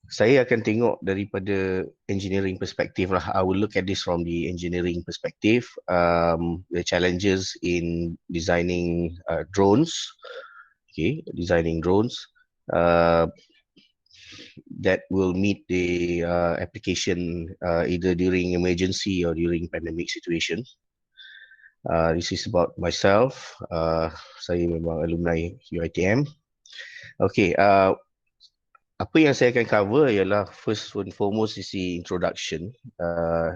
saya akan tengok daripada engineering perspective lah. I will look at this from the engineering perspective, the challenges in designing drones, okay, designing drones that will meet the application either during emergency or during pandemic situation. This is about myself. Saya memang alumni UiTM. Okay, apa yang saya akan cover ialah first and foremost is the introduction,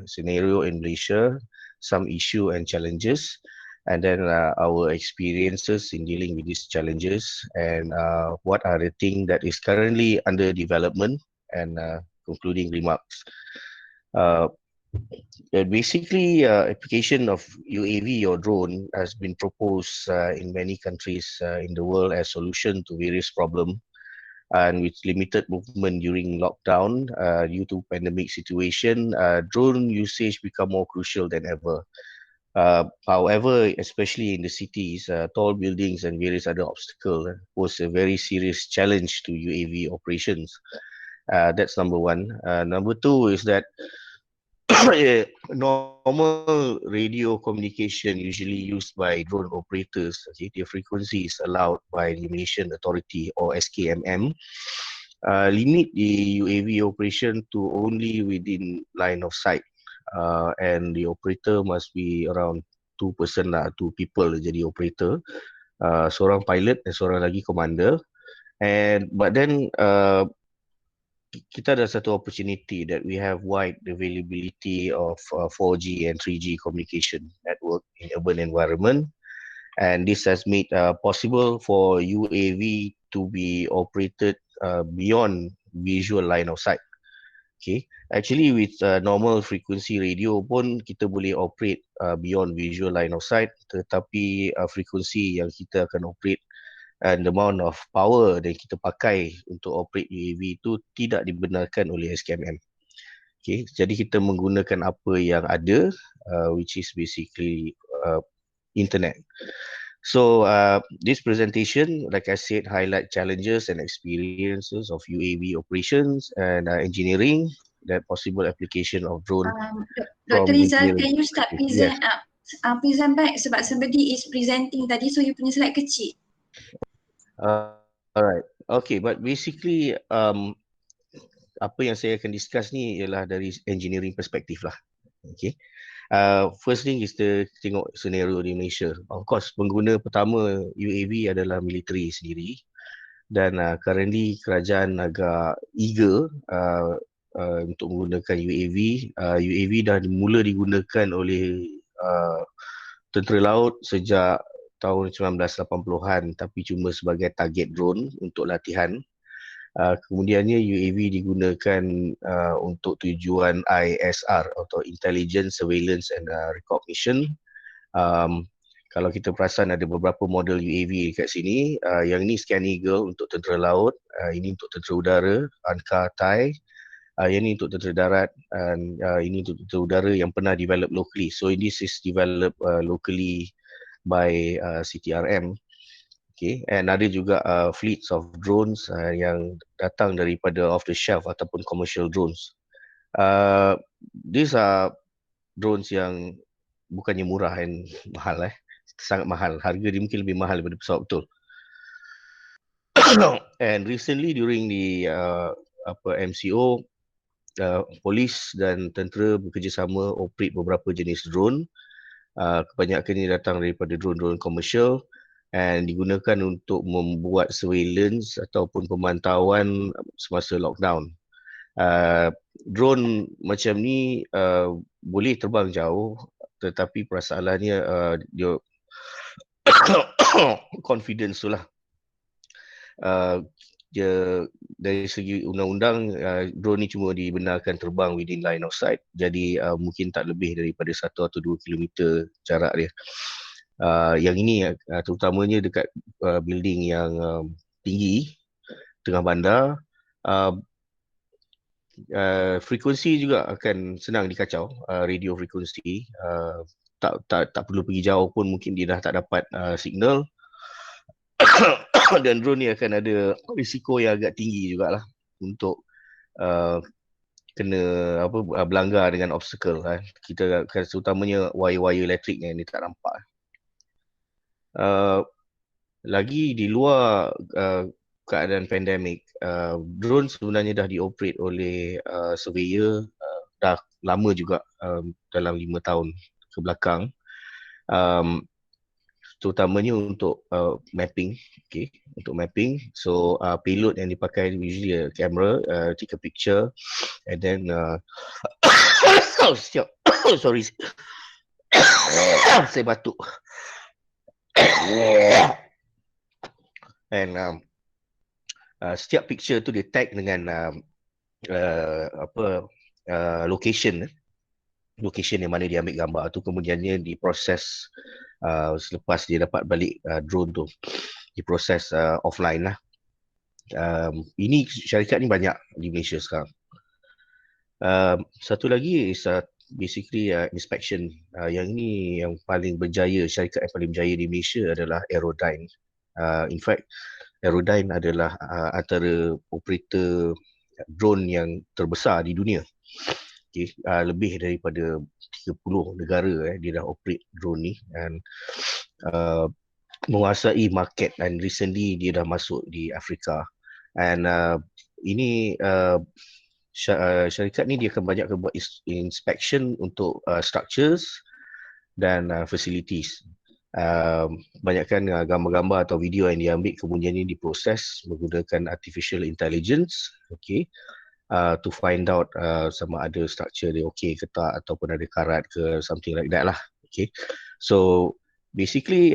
scenario in Malaysia, some issue and challenges, and then our experiences in dealing with these challenges, and what are the things that is currently under development, and concluding remarks. Basically, application of UAV or drone has been proposed in many countries in the world as solution to various problems. And with limited movement during lockdown due to pandemic situation, drone usage become more crucial than ever. However, especially in the cities, tall buildings and various other obstacles pose a very serious challenge to UAV operations. That's number one. Number two is that normal radio communication usually used by drone operators, okay, their frequency is allowed by the Malaysian Authority or SKMM, limit the UAV operation to only within line of sight, and the operator must be around 2 person lah, 2 people jadi operator, seorang pilot dan seorang lagi commander. But then kita ada satu opportunity that we have wide availability of 4G and 3G communication network in urban environment, and this has made possible for UAV to be operated beyond visual line of sight. Okay, actually with normal frequency radio pun kita boleh operate beyond visual line of sight, tetapi frekuensi yang kita akan operate and the amount of power yang kita pakai untuk operate UAV itu tidak dibenarkan oleh SKMM. Okay, jadi kita menggunakan apa yang ada, which is basically internet. So this presentation, like I said, highlight challenges and experiences of UAV operations and engineering, that possible application of drone. Dr. Rizal, can you start present? Yes. Present back sebab somebody is presenting tadi, so you punya slide kecil. Alright, okay, but basically apa yang saya akan discuss ni ialah dari engineering perspektif lah. Okay, first thing is to tengok scenario di Malaysia. Of course, pengguna pertama UAV adalah military sendiri, dan currently kerajaan agak eager untuk menggunakan UAV. UAV dah mula digunakan oleh tentera laut sejak tahun 1980-an, tapi cuma sebagai target drone untuk latihan. Kemudiannya UAV digunakan untuk tujuan ISR atau Intelligence, Surveillance and Recognition. Kalau kita perasan ada beberapa model UAV dekat sini. Yang ni Scan Eagle untuk tentera laut, ini untuk tentera udara, Anka Thai, yang ni untuk tentera darat, dan ini untuk tentera udara yang pernah develop locally. So this is developed locally by CTRM. Okay, and ada juga fleets of drones yang datang daripada off the shelf ataupun commercial drones. These are drones yang bukannya murah dan mahal, sangat mahal. Harga dia mungkin lebih mahal daripada pesawat betul. And recently during the MCO, polis dan tentera bekerjasama operate beberapa jenis drone. Kebanyakannya datang daripada drone-drone komersial and digunakan untuk membuat surveillance ataupun pemantauan semasa lockdown. Drone macam ni boleh terbang jauh, tetapi persoalannya dia confidence tu lah. Dia dari segi undang-undang, drone ni cuma dibenarkan terbang within line of sight, jadi mungkin tak lebih daripada 1 atau 2 kilometer jarak dia. Yang ini terutamanya dekat building yang tinggi tengah bandar. Frekuensi juga akan senang dikacau, radio frekuensi. Tak perlu pergi jauh pun mungkin dia dah tak dapat signal. Dan drone ni akan ada risiko yang agak tinggi jugalah untuk kena berlanggar dengan obstacle kan. Kita terutamanya wire-wire elektrik yang ni tak nampak. Lagi di luar keadaan pandemik, drone sebenarnya dah dioperate oleh surveyor dah lama juga, dalam 5 tahun ke belakang, terutamanya untuk mapping. Okay, untuk mapping. So payload yang dipakai usually a camera, take a picture and then sorry, saya batuk. And setiap picture tu dia tag dengan location yang mana dia ambil gambar tu, kemudiannya diproses selepas dia dapat balik drone tu, diproses offline lah. Ini syarikat ni banyak di Malaysia sekarang. Satu lagi is basically inspection. Yang ni yang paling berjaya, syarikat yang paling berjaya di Malaysia adalah Aerodyne. In fact, Aerodyne adalah antara operator drone yang terbesar di dunia. Okay. Lebih daripada 30 negara dia dah operate drone ni, dan menguasai market, dan recently dia dah masuk di Afrika. And ini syarikat ni dia akan banyak buat inspection untuk structures dan facilities. Banyakkan gambar-gambar atau video yang diambil kemudian ini diproses menggunakan artificial intelligence, okay, to find out sama ada structure dia okay ke tak, ataupun ada karat ke, something like that lah. Okay, so basically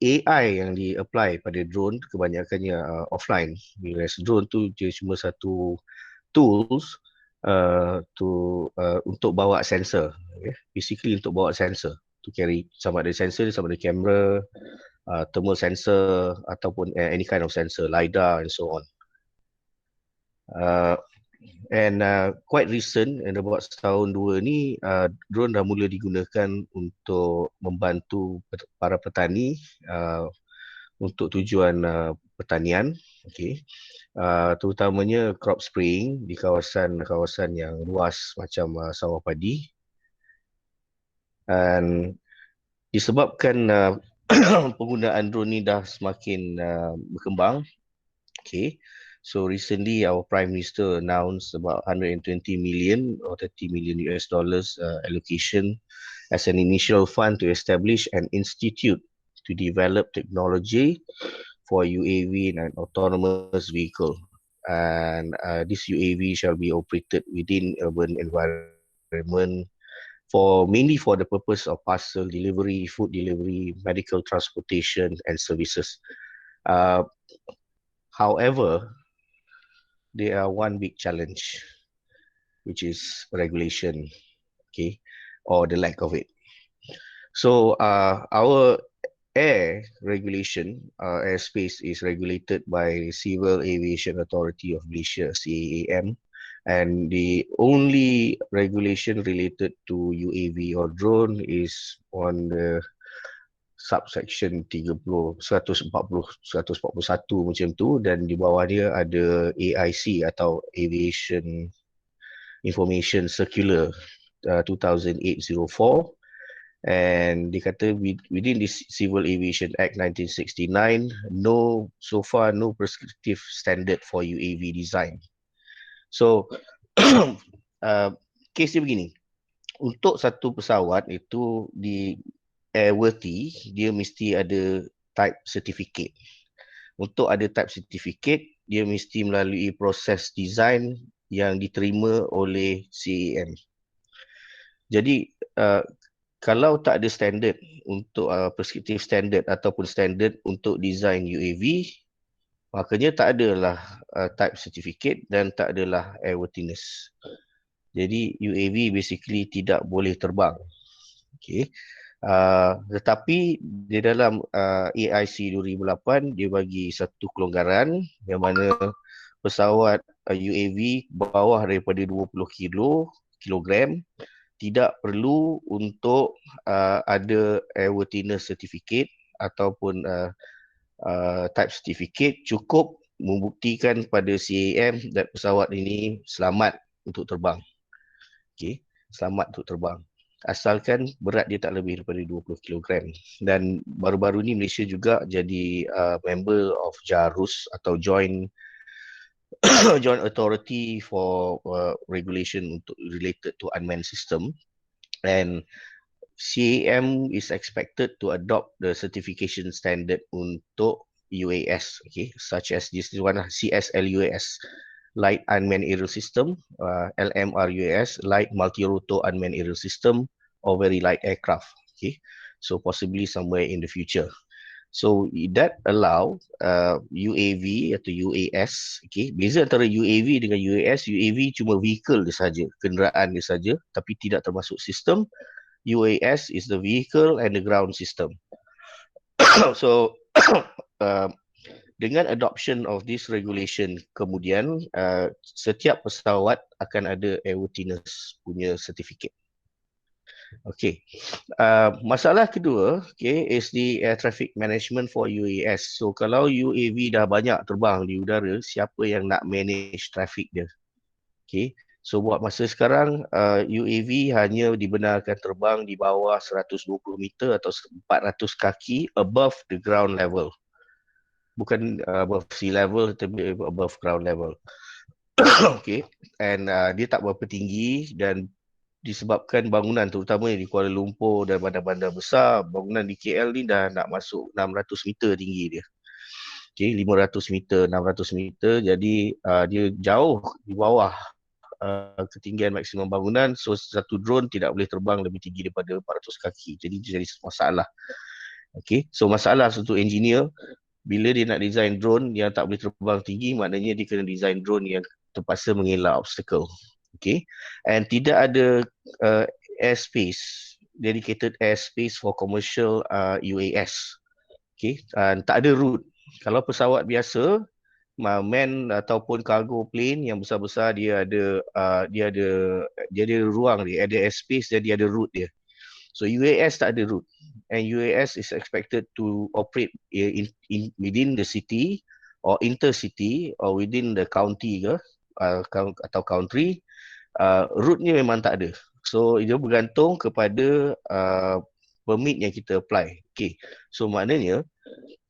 AI yang di-apply pada drone kebanyakannya offline, whereas drone tu dia cuma satu tools untuk bawa sensor, okay? Basically untuk bawa sensor to carry, sama ada sensor, sama ada kamera, thermal sensor, ataupun any kind of sensor, LiDAR and so on. And quite recent, and about setahun dua ni, drone dah mula digunakan untuk membantu para petani untuk tujuan pertanian, okay. Terutamanya crop spraying di kawasan-kawasan yang luas macam sawah padi. Dan disebabkan penggunaan drone ni dah semakin berkembang, okay. So recently our Prime Minister announced about 120 million or 30 million US dollars allocation as an initial fund to establish an institute to develop technology for UAV and autonomous vehicle. And this UAV shall be operated within urban environment mainly for the purpose of parcel delivery, food delivery, medical transportation and services. However, there are one big challenge, which is regulation, okay, or the lack of it. So our air regulation, airspace is regulated by Civil Aviation Authority of Malaysia, CAAM, and the only regulation related to UAV or drone is on the subsection 141 macam tu, dan di bawah dia ada AIC atau Aviation Information Circular 2008-04, and dikata within this Civil Aviation Act 1969, so far no prescriptive standard for UAV design. So case dia begini, untuk satu pesawat itu di airworthy, dia mesti ada type certificate. Untuk ada type certificate, dia mesti melalui proses design yang diterima oleh CAAM. Jadi kalau tak ada standard untuk prescriptive standard ataupun standard untuk design UAV, makanya tak adalah type certificate dan tak adalah airworthiness. Jadi UAV basically tidak boleh terbang. Okay. Tetapi di dalam AIC 2008 dia bagi satu kelonggaran yang mana pesawat UAV bawah daripada 20 kilogram tidak perlu untuk ada airworthiness certificate ataupun type certificate. Cukup membuktikan pada CAM dan pesawat ini selamat untuk terbang. Okey, selamat untuk terbang. Asalkan berat dia tak lebih daripada 20 kilogram. Dan baru-baru ni Malaysia juga jadi member of JARUS atau Joint Authority for Regulation untuk related to unmanned system, and CAM is expected to adopt the certification standard untuk UAS, okay, such as this one CSLUAS, Light Unmanned Aerial System, LMRUAS, Light Multi-Rotor Unmanned Aerial System, or Very Light Aircraft. Okay, so possibly somewhere in the future. So that allow UAV atau UAS. Okay, beza antara UAV dengan UAS, UAV cuma vehicle dia saja, kenderaan dia saja, tapi tidak termasuk sistem. UAS is the vehicle and the ground system. So dengan adoption of this regulation, kemudian setiap pesawat akan ada airworthiness punya certificate. Okay, masalah kedua, okay, is the air traffic management for UAS. So kalau UAV dah banyak terbang di udara, siapa yang nak manage traffic dia? Okay, so buat masa sekarang UAV hanya dibenarkan terbang di bawah 120 meter atau 400 kaki above the ground level. Bukan above sea level, tapi above ground level. Okay, and dia tak berapa tinggi, dan disebabkan bangunan terutama di Kuala Lumpur dan bandar-bandar besar, bangunan di KL ni dah nak masuk 600 meter tinggi dia. Okay, 500 meter, 600 meter, jadi dia jauh di bawah ketinggian maksimum bangunan. So satu drone tidak boleh terbang lebih tinggi daripada 400 kaki. Jadi jadi masalah. Okay, so masalah untuk engineer, bila dia nak design drone yang tak boleh terbang tinggi, maknanya dia kena design drone yang terpaksa mengelak obstacle. Okay, and tidak ada airspace, dedicated airspace for commercial UAS. Okay, tak ada route. Kalau pesawat biasa, man ataupun cargo plane yang besar-besar, dia ada ruang dia, ada airspace dan dia ada route dia. So UAS tak ada route, and UAS is expected to operate within the city or intercity or within the county ke atau country. Route-nya memang tak ada. So dia bergantung kepada permit yang kita apply. Okay, so maknanya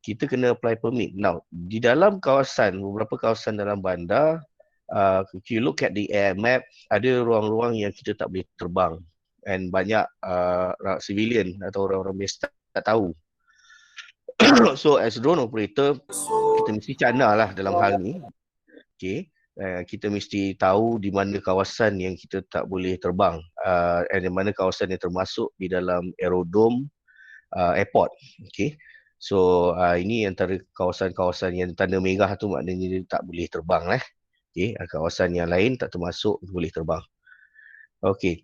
kita kena apply permit. Now, di dalam kawasan, beberapa kawasan dalam bandar, if you look at the air map, ada ruang-ruang yang kita tak boleh terbang, and banyak civilian atau orang-orang biasa tak tahu. So as drone operator, kita mesti cana lah dalam hal ni. Okay, kita mesti tahu di mana kawasan yang kita tak boleh terbang, dan di mana kawasan yang termasuk di dalam aerodrome airport. Okay, so ini antara kawasan-kawasan yang tanda merah tu, maknanya dia tak boleh terbang lah. Okay, kawasan yang lain tak termasuk boleh terbang. Okay,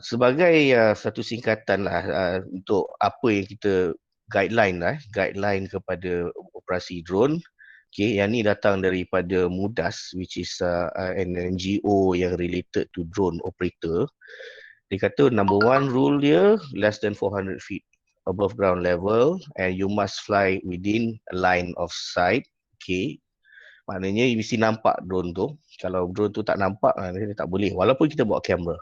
sebagai satu singkatan lah untuk apa yang kita guideline lah, guideline kepada operasi drone. Okay, yang ni datang daripada MUDAS, which is an NGO yang related to drone operator. Dia kata number one rule dia, less than 400 feet above ground level, and you must fly within a line of sight. Okay, maknanya you mesti nampak drone tu. Kalau drone tu tak nampak, dia tak boleh, walaupun kita bawa kamera.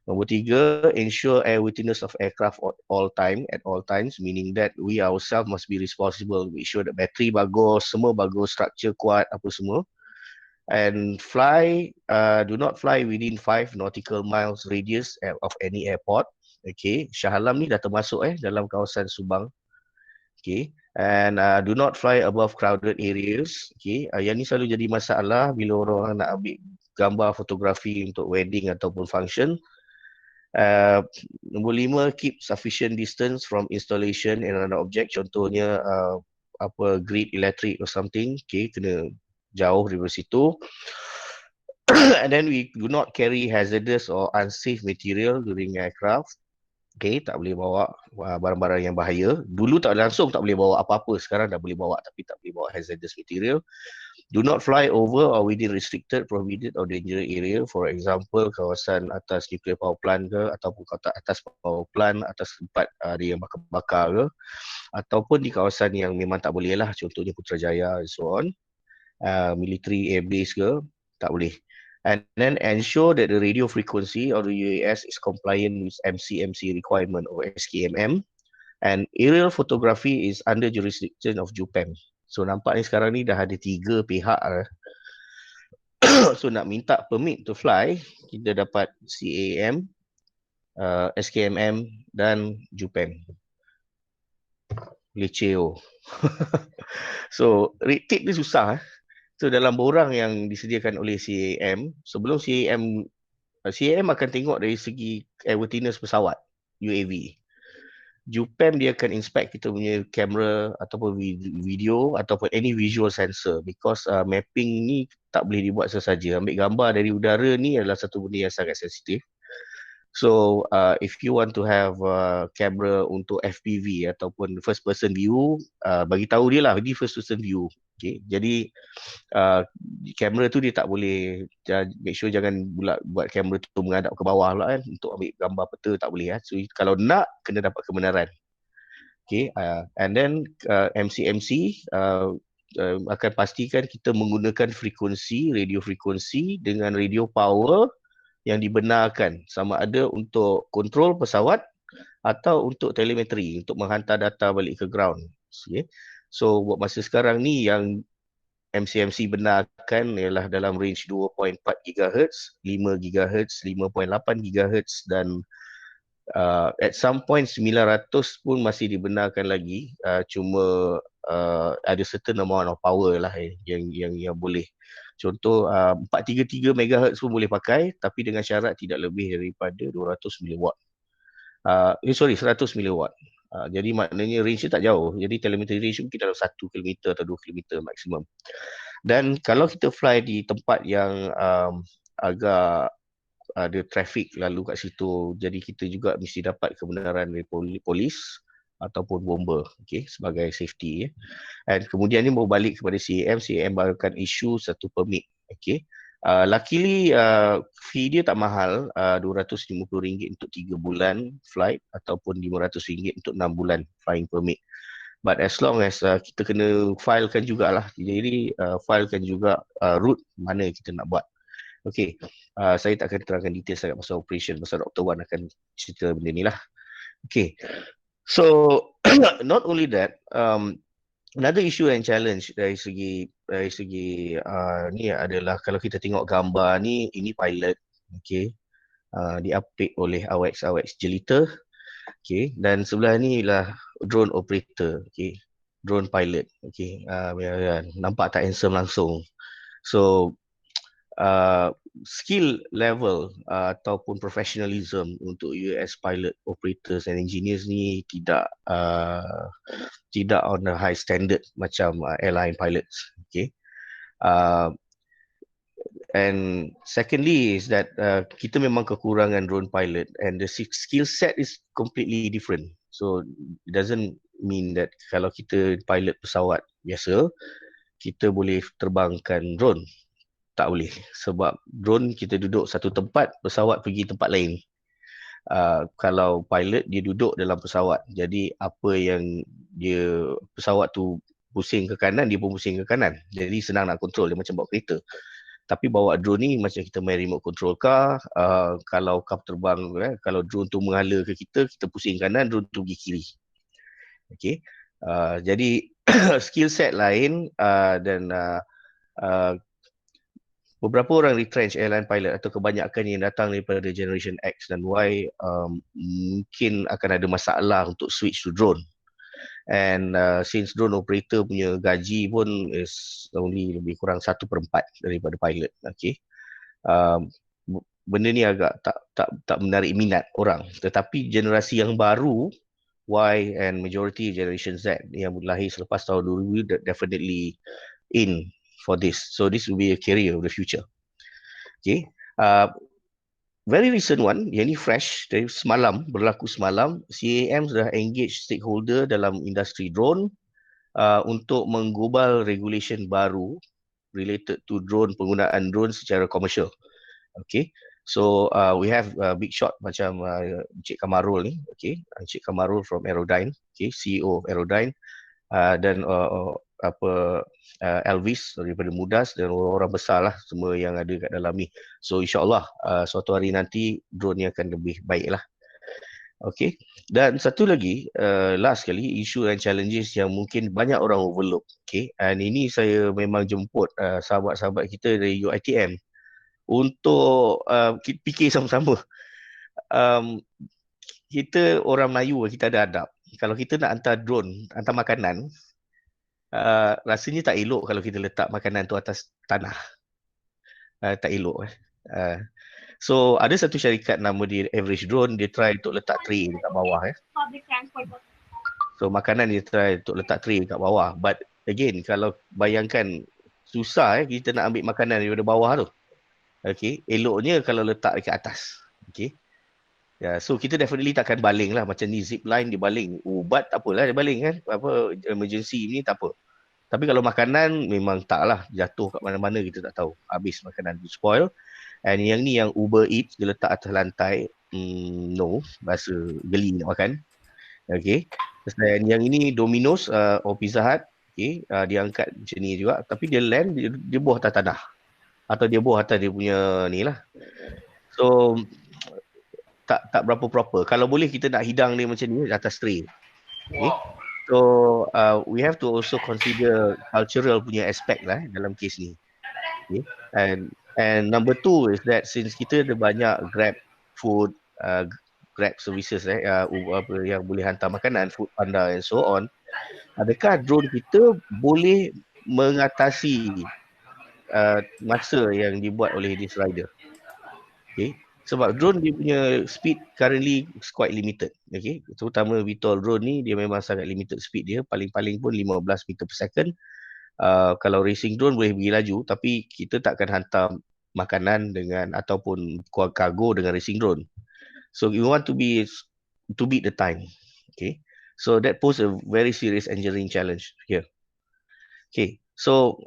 Nombor tiga, ensure airworthiness of aircraft at all times, meaning that we ourselves must be responsible, make sure that battery bagus, semua bagus, structure kuat, apa semua. And fly, do not fly within 5 nautical miles radius of any airport. Okay, Shah Alam ni dah termasuk dalam kawasan Subang. Okay, and do not fly above crowded areas. Okay, yang ni selalu jadi masalah bila orang nak ambil gambar fotografi untuk wedding ataupun function. Nombor 5, keep sufficient distance from installation and another object. Contohnya grid elektrik or something. Okay, kena jauh dari situ. And then we do not carry hazardous or unsafe material during aircraft. Okay, tak boleh bawa barang-barang yang bahaya. Dulu tak langsung tak boleh bawa apa-apa, sekarang dah boleh bawa, tapi tak boleh bawa hazardous material. Do not fly over or within restricted, prohibited or dangerous area. For example, kawasan atas nuclear power plant ke, ataupun atas power plant, atas tempat dia yang bakar-bakar ke, ataupun di kawasan yang memang tak boleh lah, contohnya Putrajaya and so on. military air base ke, tak boleh. And then ensure that the radio frequency of the UAS is compliant with MCMC requirement or SKMM. And aerial photography is under jurisdiction of JUPEM. So nampak ni sekarang ni dah ada 3 pihak lah. So nak minta permit to fly, kita dapat CAM, SKMM dan JUPEM. Leceo. So retake ni susah. So dalam borang yang disediakan oleh CAM, sebelum CAM akan tengok dari segi airworthiness pesawat, UAV. JUPEM dia akan inspect kita punya kamera ataupun video ataupun any visual sensor, because mapping ni tak boleh dibuat sesaja. Ambil gambar dari udara ni adalah satu benda yang sangat sensitif. So if you want to have kamera untuk FPV ataupun first person view, bagi tahu dia lah, ini first person view. Okay, jadi kamera tu dia tak boleh, make sure jangan buat kamera tu menghadap ke bawah lah kan, untuk ambil gambar peta tak boleh kan. So kalau nak, kena dapat kebenaran. Okay, and then MCMC akan pastikan kita menggunakan frekuensi, radio frekuensi dengan radio power yang dibenarkan, sama ada untuk kontrol pesawat atau untuk telemetri, untuk menghantar data balik ke ground. Okay. So buat masa sekarang ni yang MCMC benarkan ialah dalam range 2.4 GHz, 5 GHz, 5.8 GHz dan at some point 900 pun masih dibenarkan lagi. Cuma ada certain amount of power lah yang boleh. Contoh 433 MHz pun boleh pakai, tapi dengan syarat tidak lebih daripada 200 mW. 100 mW. Jadi maknanya range tak jauh. Jadi telemetry range mungkin dalam 1 km atau 2 km maksimum. Dan kalau kita fly di tempat yang agak ada traffic lalu kat situ, jadi kita juga mesti dapat kebenaran dari polis ataupun bomber, okay, sebagai safety. And kemudian ni mau balik kepada CAM akan issue satu permit. Okay. Luckily fee dia tak mahal, RM250 untuk 3 bulan flight ataupun RM500 untuk 6 bulan flying permit. But as long as kita kena filekan jugalah, jadi filekan juga route mana kita nak buat. Okay, saya tak akan terangkan detail sangat pasal operation, pasal Dr. Wan akan cerita benda ni lah. Okay, so not only that, another issue and challenge dari segi ni adalah kalau kita tengok gambar ni, ini pilot, okay, di-update oleh AWACS jelita, okay, dan sebelah ni lah drone operator, okay, drone pilot, okay, nampak tak handsome langsung. So skill level ataupun professionalism untuk US pilot, operators and engineers ni tidak on a high standard macam airline pilots. Okay. And secondly is that kita memang kekurangan drone pilot and the skill set is completely different. So it doesn't mean that kalau kita pilot pesawat biasa, kita boleh terbangkan drone. Tak boleh, sebab drone kita duduk satu tempat, pesawat pergi tempat lain. Kalau pilot dia duduk dalam pesawat, jadi apa yang pesawat tu pusing ke kanan, dia pun pusing ke kanan. Jadi senang nak kontrol, dia macam bawa kereta. Tapi bawa drone ni macam kita main remote control car. Kalau kau terbang, kalau drone tu menghala ke kita pusing kanan, drone tu pergi kiri. Okay. Jadi skill set lain dan beberapa orang retrench airline pilot atau kebanyakan yang datang daripada generation X dan Y mungkin akan ada masalah untuk switch to drone. And since drone operator punya gaji pun is only lebih kurang 1/4 daripada pilot. Okay. Benda ni agak tak menarik minat orang. Tetapi generasi yang baru, Y and majority generation Z yang lahir selepas tahun 2000 definitely in for this. So this will be a career of the future. Okay. Very recent one, yang ni fresh dari semalam, berlaku semalam, CAM sudah engage stakeholder dalam industri drone untuk menggubal regulation baru related to drone, penggunaan drone secara komersial. Okay. So we have big shot macam Encik Kamarul ni, okay, Encik Kamarul from Aerodyne, okay, CEO of Aerodyne, dan Elvis daripada Mudas dan orang-orang besar lah semua yang ada kat dalam ni. So insyaAllah suatu hari nanti drone ni akan lebih baik lah. Okay. Dan satu lagi, last kali, isu dan challenges yang mungkin banyak orang overlook. Okay. Dan ini saya memang jemput sahabat-sahabat kita dari UiTM untuk fikir sama-sama. Kita orang Melayu, kita ada adab. Kalau kita nak hantar drone, hantar makanan, rasanya tak elok kalau kita letak makanan tu atas tanah. Tak elok. So ada satu syarikat nama dia Average Drone, dia try untuk letak tray dekat bawah. So makanan dia try untuk letak tray dekat bawah. But again, kalau bayangkan susah kita nak ambil makanan daripada bawah tu. Okay, eloknya kalau letak dekat atas. Okay. So kita definitely takkan baling lah. Macam ni zip line dia baling. Ubat tak apalah dia baling kan. Emergency ni tak apa. Tapi kalau makanan memang tak lah. Jatuh kat mana-mana kita tak tahu. Habis makanan tu spoil. And yang ni yang Uber Eats dia letak atas lantai. No, rasa geli nak makan. Okay. Dan yang ini Domino's or Pizza Hut. Okay. Dia angkat macam ni juga. Tapi dia land, dia buah atas tanah. Atau dia buah atas dia punya ni lah. So, tak berapa proper. Kalau boleh kita nak hidang dia macam ni atas tray. Okay. So, we have to also consider cultural punya aspect lah dalam kes ni. Okay. And number two is that since kita ada banyak Grab food, Grab services yang boleh hantar makanan, Food Panda and so on, adakah drone kita boleh mengatasi masa yang dibuat oleh this rider? Okay. Sebab drone dia punya speed currently is quite limited. Okay. Terutama VTOL drone ni dia memang sangat limited speed dia. Paling-paling pun 15 meter per second. Kalau racing drone boleh pergi laju, tapi kita takkan hantar makanan dengan ataupun kargo dengan racing drone. So we want to beat the time. Okay. So that pose a very serious engineering challenge here. Okay. So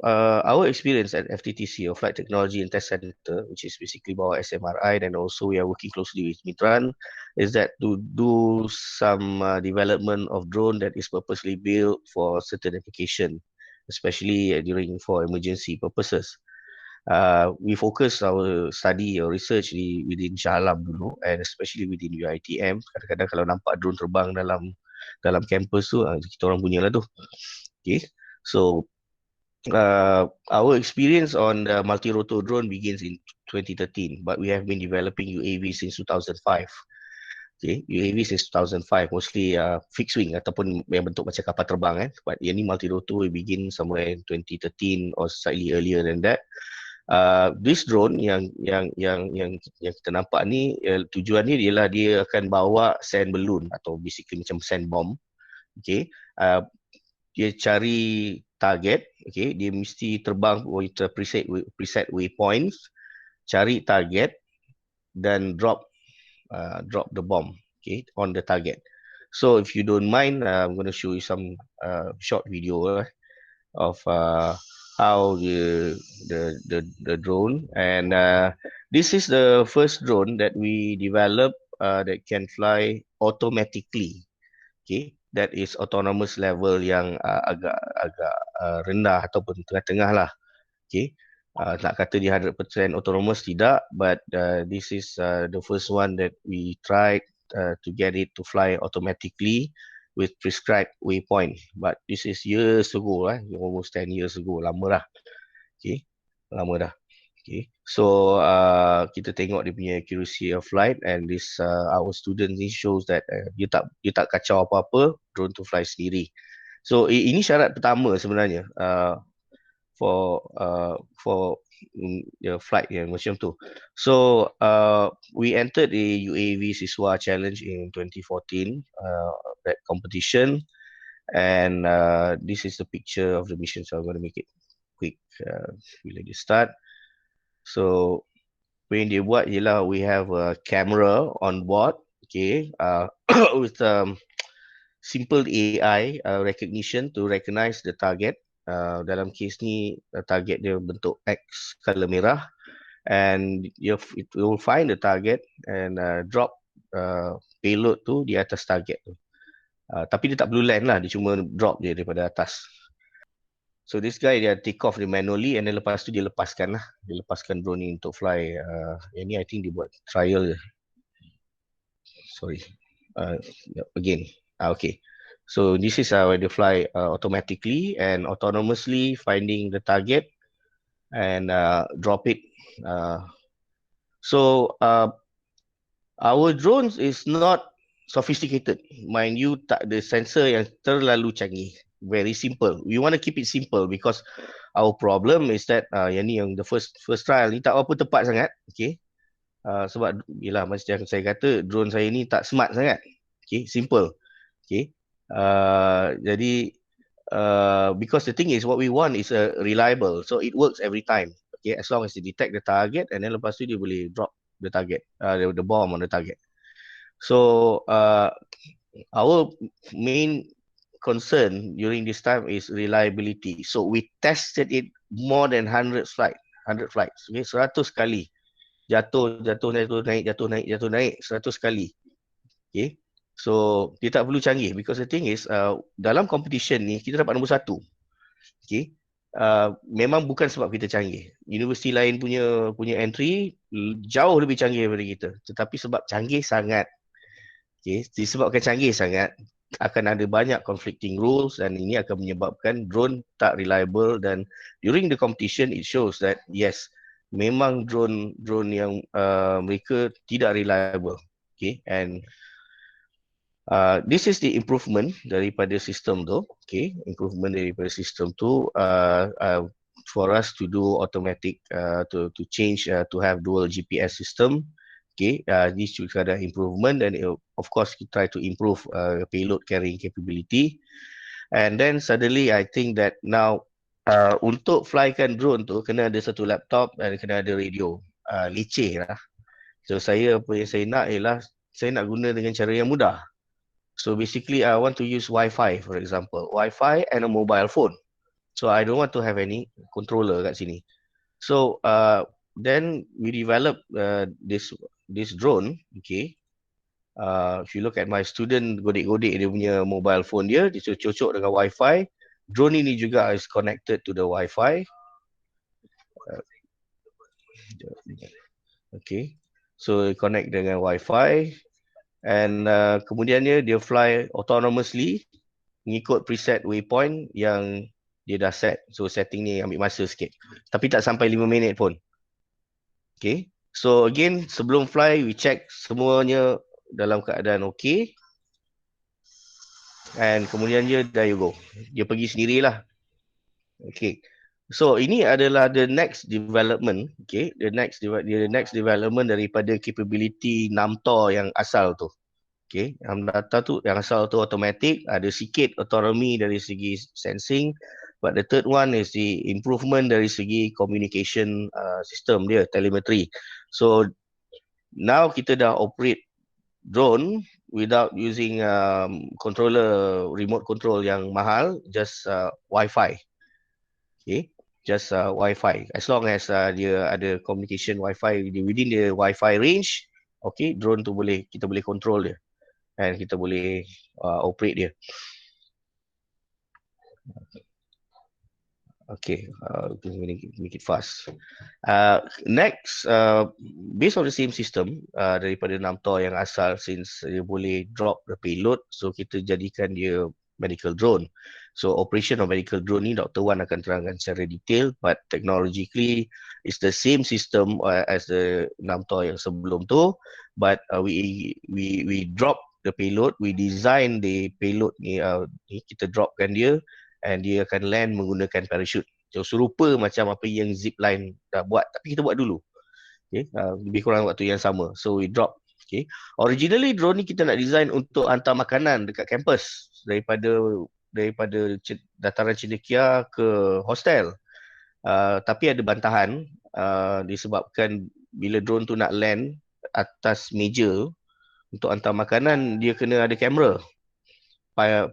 our experience at FTTC, or Flight Technology and Test Center, which is basically our SMRI, and also we are working closely with Mitran, is that to do some development of drone that is purposely built for certain application, especially during for emergency purposes. We focus our study or research within Shah Alam dulu, and especially within UiTM. Kadang-kadang kalau nampak drone terbang dalam campus tu, kita orang punya lah tu. Okay, so our experience on the multi-rotor drone begins in 2013, but we have been developing UAV since 2005. Okay, UAV since 2005, mostly fixed wing ataupun yang bentuk macam kapal terbang kan. But yang ni multi-rotor, we begin somewhere in 2013 or slightly earlier than that. This drone yang kita nampak ni, tujuan ni ialah dia akan bawa sand balloon atau basically macam sand bomb. Okay, dia cari target. Okay, dia mesti terbang with preset waypoints, cari target dan drop the bomb, okay, on the target. So if you don't mind, I'm going to show you some short video of how the drone, and this is the first drone that we developed that can fly automatically. Okay, that is autonomous level yang agak rendah ataupun tengah-tengah lah. Okay, nak kata dia 100% autonomous tidak, but this is the first one that we tried to get it to fly automatically with prescribed waypoint. But this is years ago, almost 10 years ago, lama dah. Okay, lama dah. Okay, so kita tengok dia punya accuracy of flight, and this our student ni shows that dia tak kacau apa-apa, drone to fly sendiri. So ini syarat pertama sebenarnya for flight yang macam tu. So we entered the UAV Siswa Challenge in 2014, that competition, and this is the picture of the mission. So I'm going to make it quick bila dia start. So when dia buat ialah we have a camera on board, okay, with simple AI recognition to recognize the target. Dalam kes ni target dia bentuk X color merah, and it will find the target and drop payload tu di atas target tu. Tapi dia tak perlu land lah, dia cuma drop je daripada atas. So this guy dia take off dia manually and then lepas tu dia lepaskan lah. Dia lepaskan drone ni untuk fly. Yang ni I think dia buat trial. Sorry. Again. Okay. So this is where they fly automatically and autonomously finding the target and drop it. So our drones is not sophisticated. Mind you, tak ada sensor yang terlalu canggih. Very simple. We want to keep it simple because our problem is that yang ni yang the first trial ni tak apa tepat sangat. Okay. Sebab yelah macam saya kata drone saya ni tak smart sangat. Okay, simple. Okay. Jadi because the thing is what we want is reliable, so it works every time. Okay, as long as they detect the target and then lepas tu dia boleh drop the target, the bomb on the target. So our main concern during this time is reliability. So we tested it more than 100 flights. Okay, 100 kali. Jatuh naik, 100 kali. Okay. So dia tak perlu canggih because the thing is dalam competition ni kita dapat nombor 1. Okay. Memang bukan sebab kita canggih. Universiti lain punya entry jauh lebih canggih daripada kita. Tetapi sebab canggih sangat. Okay. Disebabkan canggih sangat akan ada banyak conflicting rules dan ini akan menyebabkan drone tak reliable dan during the competition it shows that yes, memang drone yang mereka tidak reliable. Okay. And this is the improvement daripada sistem tu. Okay, improvement daripada sistem tu for us to do automatic to change to have dual GPS system. Okay, this juga ada improvement and of course we try to improve payload carrying capability. And then suddenly I think that now untuk flykan drone tu kena ada satu laptop dan kena ada radio. Leceh lah. So apa yang saya nak ialah saya nak guna dengan cara yang mudah. So basically I want to use Wi-Fi, for example. Wi-Fi and a mobile phone. So I don't want to have any controller kat sini. So then we develop this drone. Okay. If you look at my student, godek-godek dia punya mobile phone dia cocok dengan Wi-Fi. Drone ini juga is connected to the Wi-Fi. Okay. So connect dengan Wi-Fi. And kemudiannya dia fly autonomously mengikut preset waypoint yang dia dah set. So setting ni ambil masa sikit. Tapi tak sampai 5 minit pun. Okay. So again, sebelum fly, we check semuanya dalam keadaan okay. And kemudiannya, there you go. Dia pergi sendirilah. Okay. So ini adalah the next development. Okay. The next development daripada capability NAMTOR yang asal tu. Okay, yang data tu yang asal tu automatic, ada sikit autonomy dari segi sensing, but the third one is the improvement dari segi communication system dia, telemetry. So now kita dah operate drone without using remote control yang mahal, just Wi-Fi. Okay, just Wi-Fi. As long as dia ada communication Wi-Fi within the Wi-Fi range, okay, drone tu kita boleh control dia. And kita boleh operate dia. Okay, make it fast. Next, based on the same system daripada NAMTOR yang asal, since dia boleh drop the payload, so kita jadikan dia medical drone. So operation of medical drone ni Dr. Wan akan terangkan secara detail, but technologically it's the same system as the NAMTOR yang sebelum tu, but we drop the payload, we design the payload ni, kita dropkan dia and dia akan land menggunakan parachute. So serupa macam apa yang zipline dah buat, tapi kita buat dulu. Okay, lebih kurang waktu yang sama. So we drop. Okay, originally drone ni kita nak design untuk hantar makanan dekat kampus daripada dataran Cendekia ke hostel. Tapi ada bantahan disebabkan bila drone tu nak land atas meja untuk hantar makanan, dia kena ada kamera.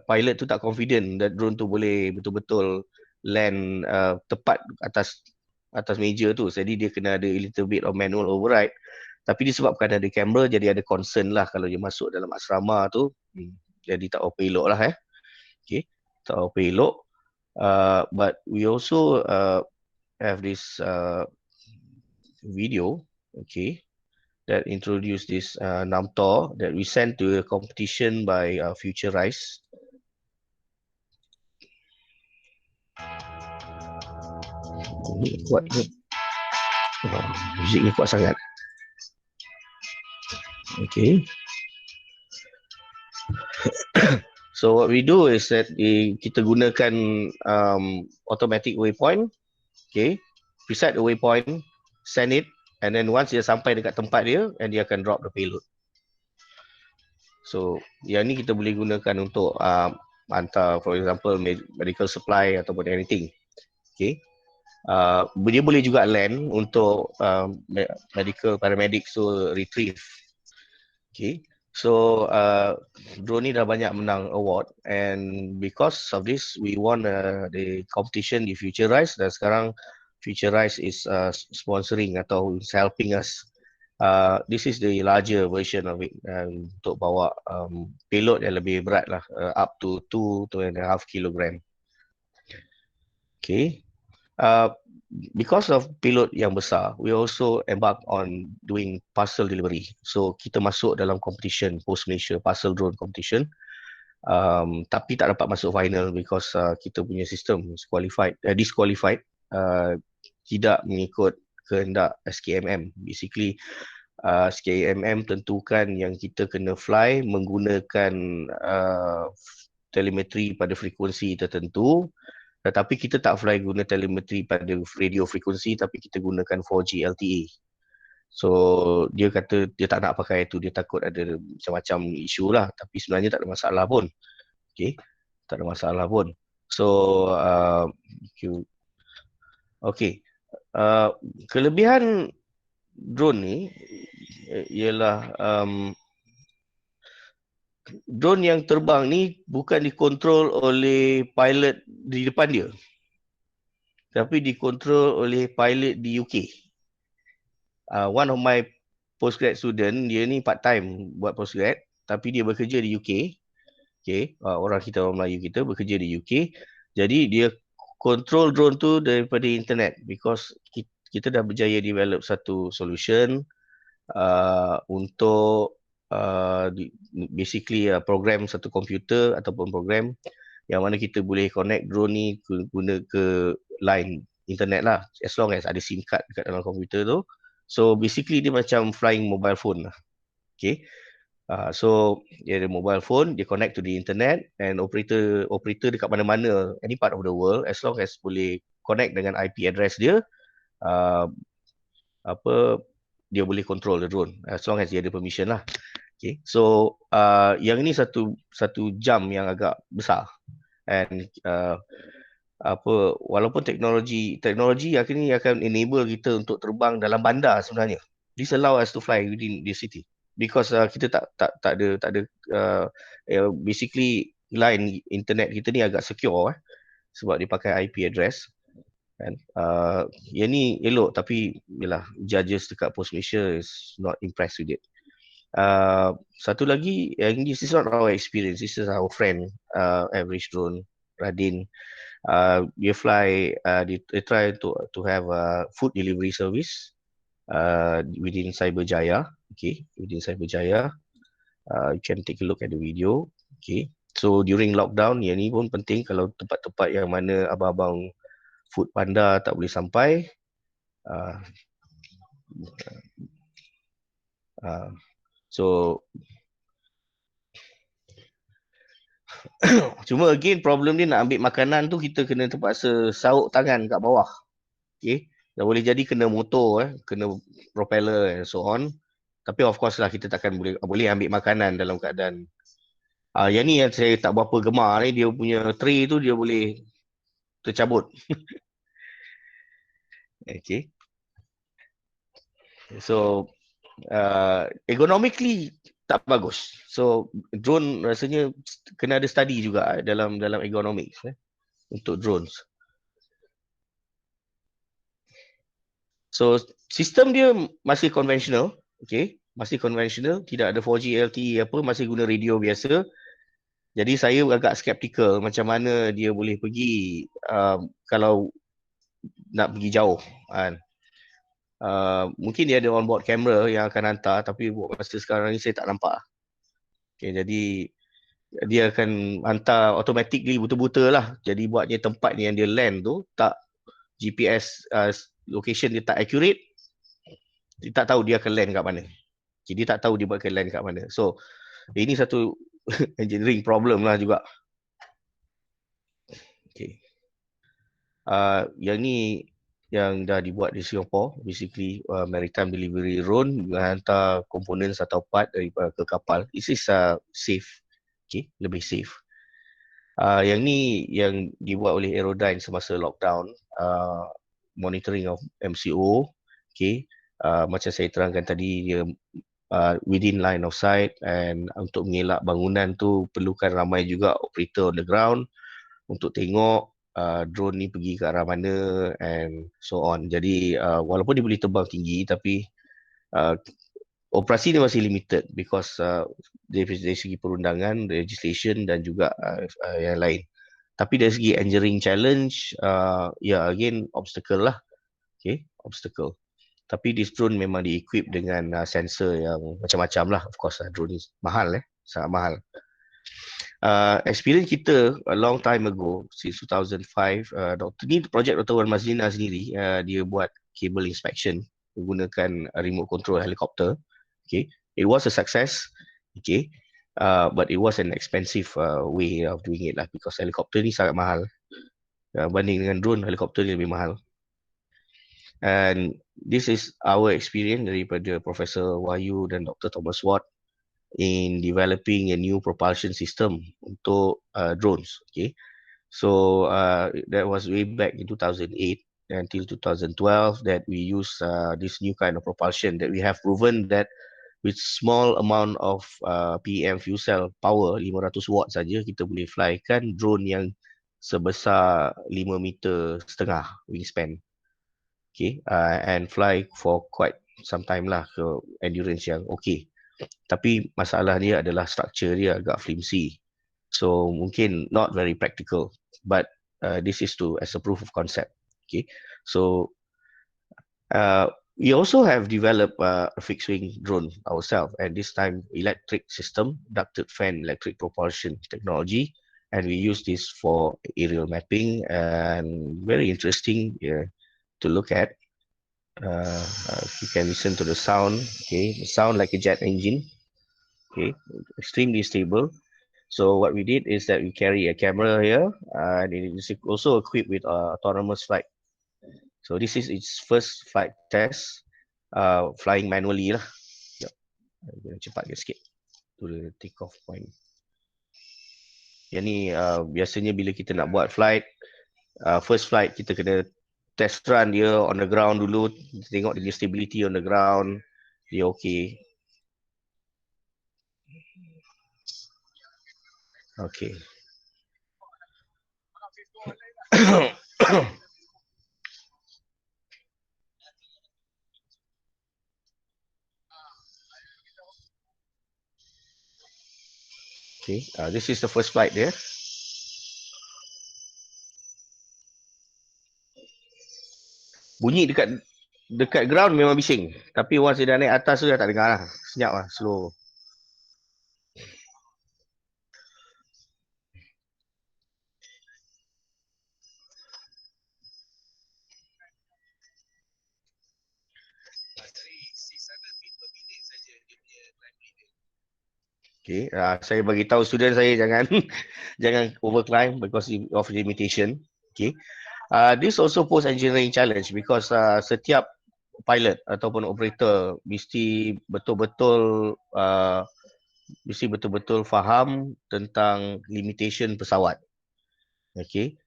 Pilot tu tak confident that drone tu boleh betul-betul land tepat atas meja tu. Jadi dia kena ada a little bit of manual override. Tapi disebabkan ada kamera, jadi ada concern lah kalau dia masuk dalam asrama tu. Jadi tak apa elok lah Okay, tak apa elok. But we also have this video, okay, that introduced this Namtor that we sent to a competition by Future Rise. Ini kuat ni. Muzik ni kuat sangat. Okay. So what we do is that kita gunakan automatic waypoint, okay, preset the waypoint, send it, and then once dia sampai dekat tempat dia, and dia akan drop the payload. So yang ni kita boleh gunakan untuk hantar, for example, medical supply ataupun anything, okay. Dia boleh juga land untuk medical paramedics to retrieve, okay. So drone ni dah banyak menang award, and because of this we won the competition di Future Rise, dan sekarang Future Rise is sponsoring atau helping us. This is the larger version of it, untuk bawa payload yang lebih berat lah, up to 2.5 kilogram. Okay. Because of payload yang besar, we also embark on doing parcel delivery. So kita masuk dalam competition Post Malaysia parcel drone competition, tapi tak dapat masuk final because kita punya sistem disqualified, tidak mengikut kehendak SKMM. Basically SKMM tentukan yang kita kena fly menggunakan telemetri pada frekuensi tertentu. Tetapi kita tak fly guna telemetri pada radio frekuensi, tapi kita gunakan 4G LTE. So dia kata dia tak nak pakai itu, dia takut ada macam-macam isu lah. Tapi sebenarnya tak ada masalah pun. Okay, tak ada masalah pun. So okay, kelebihan drone ni ialah drone yang terbang ni bukan dikontrol oleh pilot di depan dia, tapi dikontrol oleh pilot di UK. One of my postgrad student, dia ni part time buat postgrad, tapi dia bekerja di UK. Okay, orang Melayu kita bekerja di UK. Jadi dia control drone tu daripada internet, because kita dah berjaya develop satu solution untuk basically program satu komputer ataupun program yang mana kita boleh connect drone ni guna ke line internet lah, as long as ada SIM card dekat dalam komputer tu. So basically dia macam flying mobile phone lah. Okay, so dia ada mobile phone, dia connect to the internet, and operator dekat mana-mana, any part of the world, as long as boleh connect dengan IP address dia, dia boleh control the drone, as long as dia ada permission lah. Okay, so yang ini satu jam yang agak besar, and walaupun teknologi akhirnya akan enable kita untuk terbang dalam bandar sebenarnya. This allow us to fly within the city, because kita tak ada basically line internet kita ni agak secure sebab dia pakai IP address. Kan? Yang ni elok, tapi yalah, judges dekat Post Malaysia is not impressed with it. Satu lagi, this is not our experience, this is our friend, average drone, Radin. Dia fly, they try to have a food delivery service within Cyberjaya. Okay, within Cyberjaya. You can take a look at the video. Okay, so during lockdown, yang ni pun penting, kalau tempat-tempat yang mana abang-abang Food Panda tak boleh sampai, so cuma again problem dia nak ambil makanan tu, kita kena terpaksa sauk tangan kat bawah. Okay, dah boleh jadi kena motor, kena propeller and so on. Tapi of course lah, kita takkan boleh ambil makanan dalam keadaan yang ni yang saya tak berapa gemar ni, dia punya tray tu dia boleh tercabut. Okay, so economically tak bagus. So drone rasanya kena ada study juga dalam economics untuk drones. So sistem dia masih konvensional, okay, masih konvensional, tidak ada 4G LTE apa, masih guna radio biasa. Jadi saya agak skeptikal macam mana dia boleh pergi kalau nak pergi jauh kan. Mungkin dia ada on board camera yang akan hantar, tapi buat masa sekarang ni saya tak nampak. Okay, jadi dia akan hantar automatically buta-buta lah. Jadi buatnya tempat yang dia land tu tak GPS location dia tak accurate, dia tak tahu dia akan land kat mana. Jadi tak tahu dia akan land kat mana. So ini satu engineering problem lah juga. Okay. Yang ni yang dah dibuat di Singapore, basically maritime delivery drone hantar components atau part daripada ke kapal. This is safe, okay, lebih safe. Yang ni yang dibuat oleh Aerodyne semasa lockdown, monitoring of MCO, okay. Macam saya terangkan tadi, dia within line of sight, and untuk mengelak bangunan tu perlukan ramai juga operator on the ground untuk tengok drone ni pergi ke arah mana and so on. Jadi walaupun dia boleh terbang tinggi, tapi operasi dia masih limited because dari segi perundangan, legislation dan juga yang lain. Tapi dari segi engineering challenge, again obstacle lah. Okay, obstacle. Tapi this drone memang di-equip dengan sensor yang macam-macam lah. Of course drone ni mahal, sangat mahal. Experience kita a long time ago, since 2005, projek Dr. Mazlina sendiri, dia buat cable inspection menggunakan remote control helicopter. Okay, it was a success. Okay, but it was an expensive way of doing it lah, because helicopter ni sangat mahal. Banding dengan drone, helikopter ni lebih mahal. And this is our experience daripada Profesor Wahyu dan Dr. Thomas Watt in developing a new propulsion system untuk drones. Okay, so that was way back in 2008 until 2012 that we use this new kind of propulsion that we have proven that with small amount of PEM fuel cell power, 500 watt saja kita boleh flykan drone yang sebesar 5 meter setengah wingspan. Okay, and fly for quite some time lah, ke endurance yang okay. Tapi masalah dia adalah structure dia agak flimsy. So mungkin not very practical, but this is as a proof of concept. Okay, so we also have developed a fixed wing drone ourselves, and this time electric system, ducted fan electric propulsion technology, and we use this for aerial mapping, and very interesting to look at. You can listen to the sound. Okay, the sound like a jet engine. Okay, extremely stable. So what we did is that we carry a camera here, and it is also equipped with autonomous flight. So this is its first flight test, flying manually lah. Cepat sikit to the take-off point. Yang ni biasanya bila kita nak buat flight, first flight kita kena test run dia on the ground dulu, kita tengok dia stability on the ground, dia okay. Okay. Okay, this is the first flight there. Bunyi dekat ground memang bising, tapi once dia dah naik atas tu dah tak dengar lah. Senyap lah, slow. Okay, saya bagi tahu student saya jangan jangan overclimb because of limitation. Okay, this also pose engineering challenge because setiap pilot ataupun operator mesti betul-betul faham tentang limitation pesawat. Okay,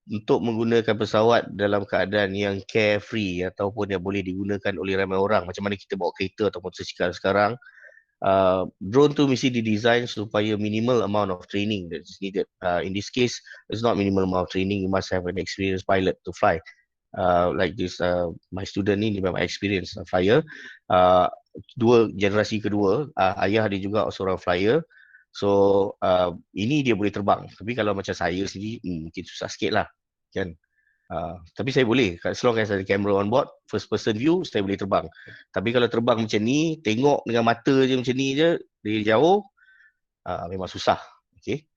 untuk menggunakan pesawat dalam keadaan yang carefree ataupun yang boleh digunakan oleh ramai orang, macam mana kita bawa kereta ataupun motosikal sekarang, drone tu mesti didesign supaya minimal amount of training that is needed. In this case, it's not minimal amount of training. You must have an experienced pilot to fly. Like this, my student ni memang experienced flyer. Dua generasi kedua, ayah dia juga seorang flyer. So ini dia boleh terbang. Tapi kalau macam saya sendiri mungkin susah sikit lah kan. Tapi saya boleh, as long as ada kamera on board, first person view, saya boleh terbang. Tapi kalau terbang macam ni, tengok dengan mata je macam ni je, dari jauh, memang susah. Okay,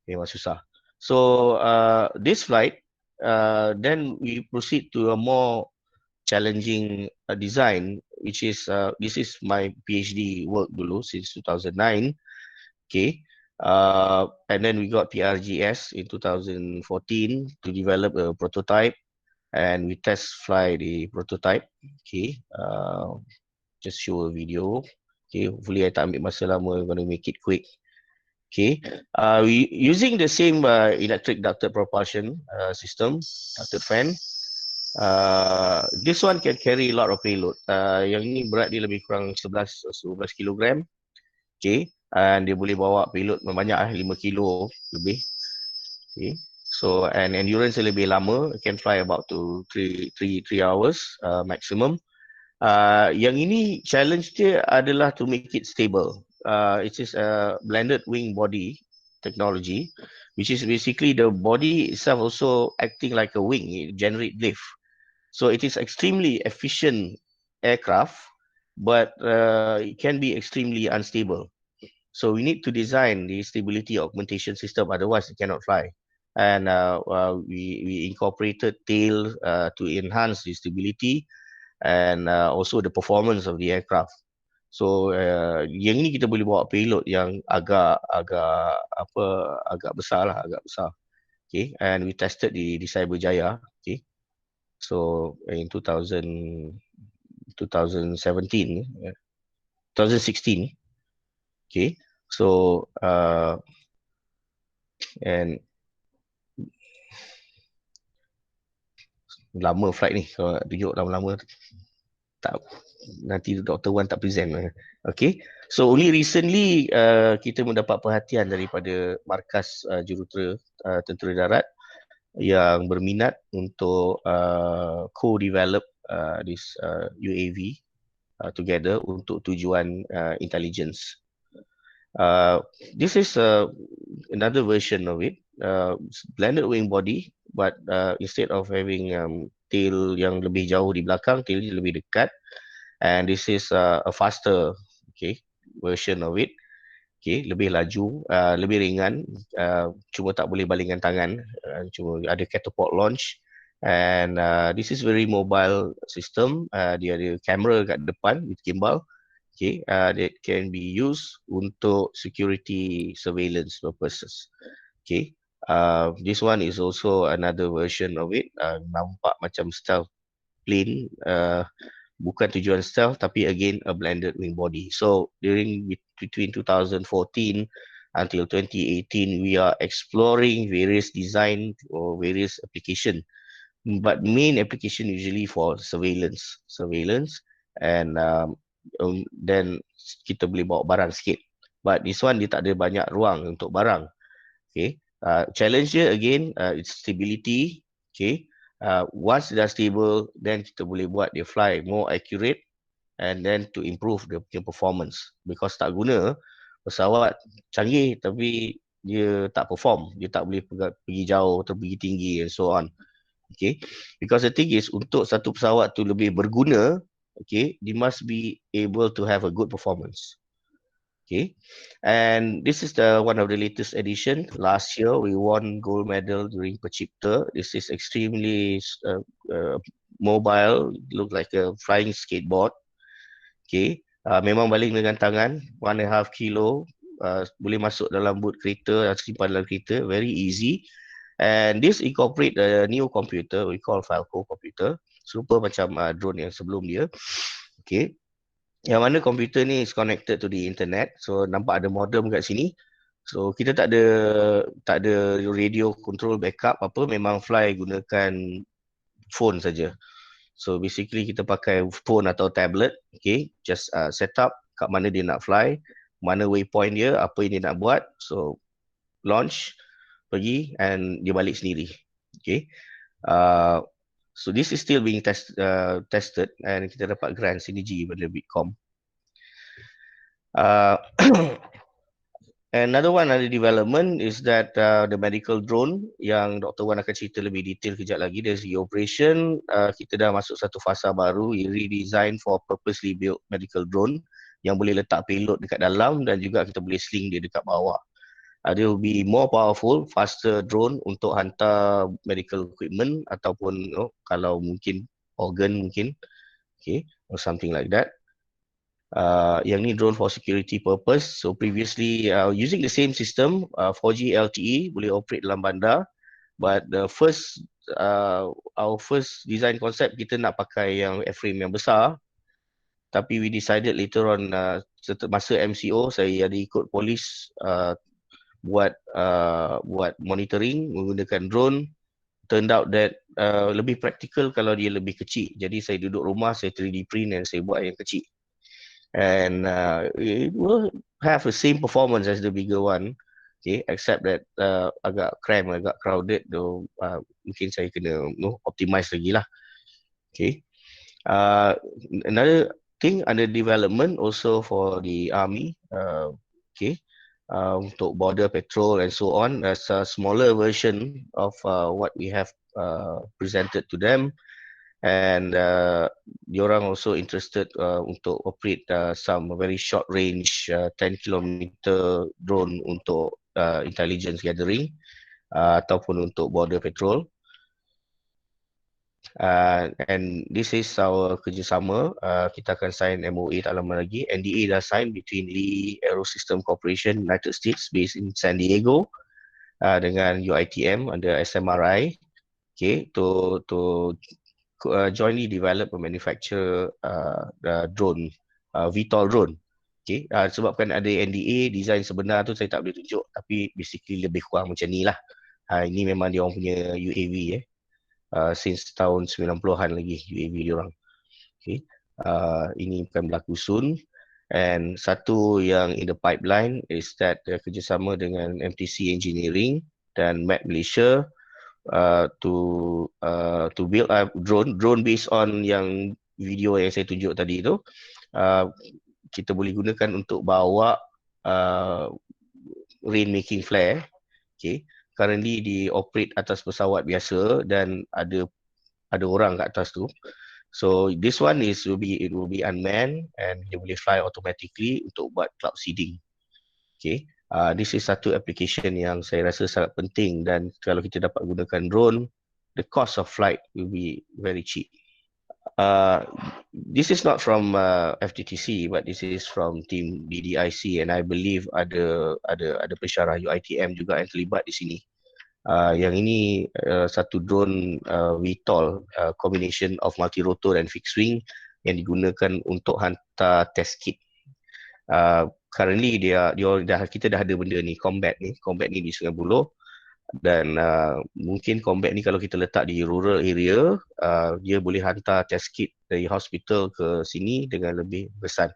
memang susah. So this flight, then we proceed to a more challenging design, which is this is my PhD work dulu since 2009. Okay, and then we got PRGS in 2014 to develop a prototype, and we test fly the prototype. Okay, just show a video. Okay, hopefully I tak ambil masa lama. I'm gonna make it quick. Okay, we using the same electric ducted propulsion system, ducted fan. This one can carry a lot of payload. Yang ini berat dia lebih kurang 11 kilogram. Okay, and dia boleh bawa payload banyak 5 kilo lebih. Okay, so and endurance dia lebih lama, can fly about to 3 hours maximum. Yang ini challenge dia adalah to make it stable. It is a blended wing body technology, which is basically the body itself also acting like a wing, it generate lift. So it is extremely efficient aircraft, but it can be extremely unstable. So we need to design the stability augmentation system, otherwise it cannot fly. And we incorporated tail to enhance the stability and also the performance of the aircraft. So yang ini kita boleh bawa payload yang agak besar lah, agak besar. Okay, and we tested di Cyberjaya. Okay, so in 2017, 2016. Okay, so and lama flight ni, kalau tunjuk lama-lama tak, nanti Dr. Wan tak present. Okay, so only recently kita mendapat perhatian daripada markas jurutera tentera darat yang berminat untuk co-develop this UAV together untuk tujuan intelligence. This is another version of it, blended wing body, but instead of having tail yang lebih jauh di belakang, tail lebih dekat, and this is a faster, okay, version of it. Okay, lebih laju, lebih ringan, cuma tak boleh balingan tangan, cuma ada catapult launch, and this is very mobile system. Dia ada kamera kat depan with gimbal. Okay, that can be used untuk security surveillance purposes. Okay, this one is also another version of it. Nampak macam stealth plane, bukan tujuan stealth, tapi again a blended wing body. So between 2014 until 2018, we are exploring various design or various application, but main application usually for surveillance, and then kita boleh bawa barang sikit. But this one dia tak ada banyak ruang untuk barang. Okay, challenge dia again, it's stability. Okay, once dah stable, then kita boleh buat dia fly more accurate, and then to improve the performance, because tak guna pesawat canggih tapi dia tak perform, dia tak boleh pergi jauh atau pergi tinggi and so on. Okay, because the thing is, untuk satu pesawat tu lebih berguna, okay, they must be able to have a good performance. Okay, and this is one of the latest edition. Last year we won gold medal during Pecipta. This is extremely mobile, look like a flying skateboard. Okay, memang baling dengan tangan, 1.5 kilo, boleh masuk dalam boot kereta, simpan dalam kereta, very easy. And this incorporate a new computer we call Falco computer, serupa macam drone yang sebelum dia. Okay, yang mana komputer ni is connected to the internet. So nampak ada modem kat sini. So kita tak ada radio control backup apa, memang fly gunakan phone saja. So basically kita pakai phone atau tablet. Okay, just set up kat mana dia nak fly, mana waypoint dia, apa yang dia nak buat. So launch, pergi, and dia balik sendiri. Okay, so this is still being tested, and kita dapat grant synergy pada Bitkom. Another one under development is that the medical drone yang Dr. Wan akan cerita lebih detail kejap lagi. Dari segi operation, kita dah masuk satu fasa baru, redesign for purposely built medical drone yang boleh letak payload dekat dalam dan juga kita boleh sling dia dekat bawah. Dia will be more powerful, faster drone untuk hantar medical equipment ataupun kalau mungkin organ mungkin, okay, or something like that. Yang ni drone for security purpose. So previously using the same system 4G LTE boleh operate dalam bandar, but the our first design concept kita nak pakai yang airframe yang besar, tapi we decided later on masa MCO saya ada ikut polis buat monitoring menggunakan drone. Turned out that lebih praktikal kalau dia lebih kecil. Jadi saya duduk rumah, saya 3D print dan saya buat yang kecil. And it will have the same performance as the bigger one, okay, except that agak cramped, agak crowded, though mungkin saya kena optimize lagi lah. Okay. Another thing under development also for the army, okay, untuk border patrol and so on, as a smaller version of what we have presented to them. And diorang also interested untuk operate some very short range 10 km drone untuk intelligence gathering ataupun untuk border patrol. And this is our kerjasama. Kita akan sign MOA tak lama lagi. NDA dah sign between Lee Aerosystem Corporation United States based in San Diego dengan UITM under SMRI, okay, to jointly develop and manufacture drone, VTOL drone. Okay, sebabkan ada NDA, design sebenar tu saya tak boleh tunjuk, tapi basically lebih kurang macam ni lah. Ini memang dia orang punya UAV since tahun 90-an lagi UAV dia orang. Okay, ini akan berlaku soon. And satu yang in the pipeline is that kerjasama dengan MTC Engineering dan MAT Malaysia to build a drone based on yang video yang saya tunjuk tadi tu. Kita boleh gunakan untuk bawa rainmaking flare. Okay. Currently di operate atas pesawat biasa dan ada orang kat atas tu. So this one will be unmanned and dia boleh fly automatically untuk buat cloud seeding. Okay. This is satu application yang saya rasa sangat penting, dan kalau kita dapat gunakan drone, the cost of flight will be very cheap. This is not from FTTC, but this is from team DDIC, and I believe ada pensyarah UITM juga yang terlibat di sini. Yang ini satu drone VTOL, combination of multi-rotor and fixed wing yang digunakan untuk hantar test kit. Currently kita dah ada benda ni, combat ni di Sungai Buloh, dan mungkin combat ni kalau kita letak di rural area, dia boleh hantar test kit dari hospital ke sini dengan lebih besar.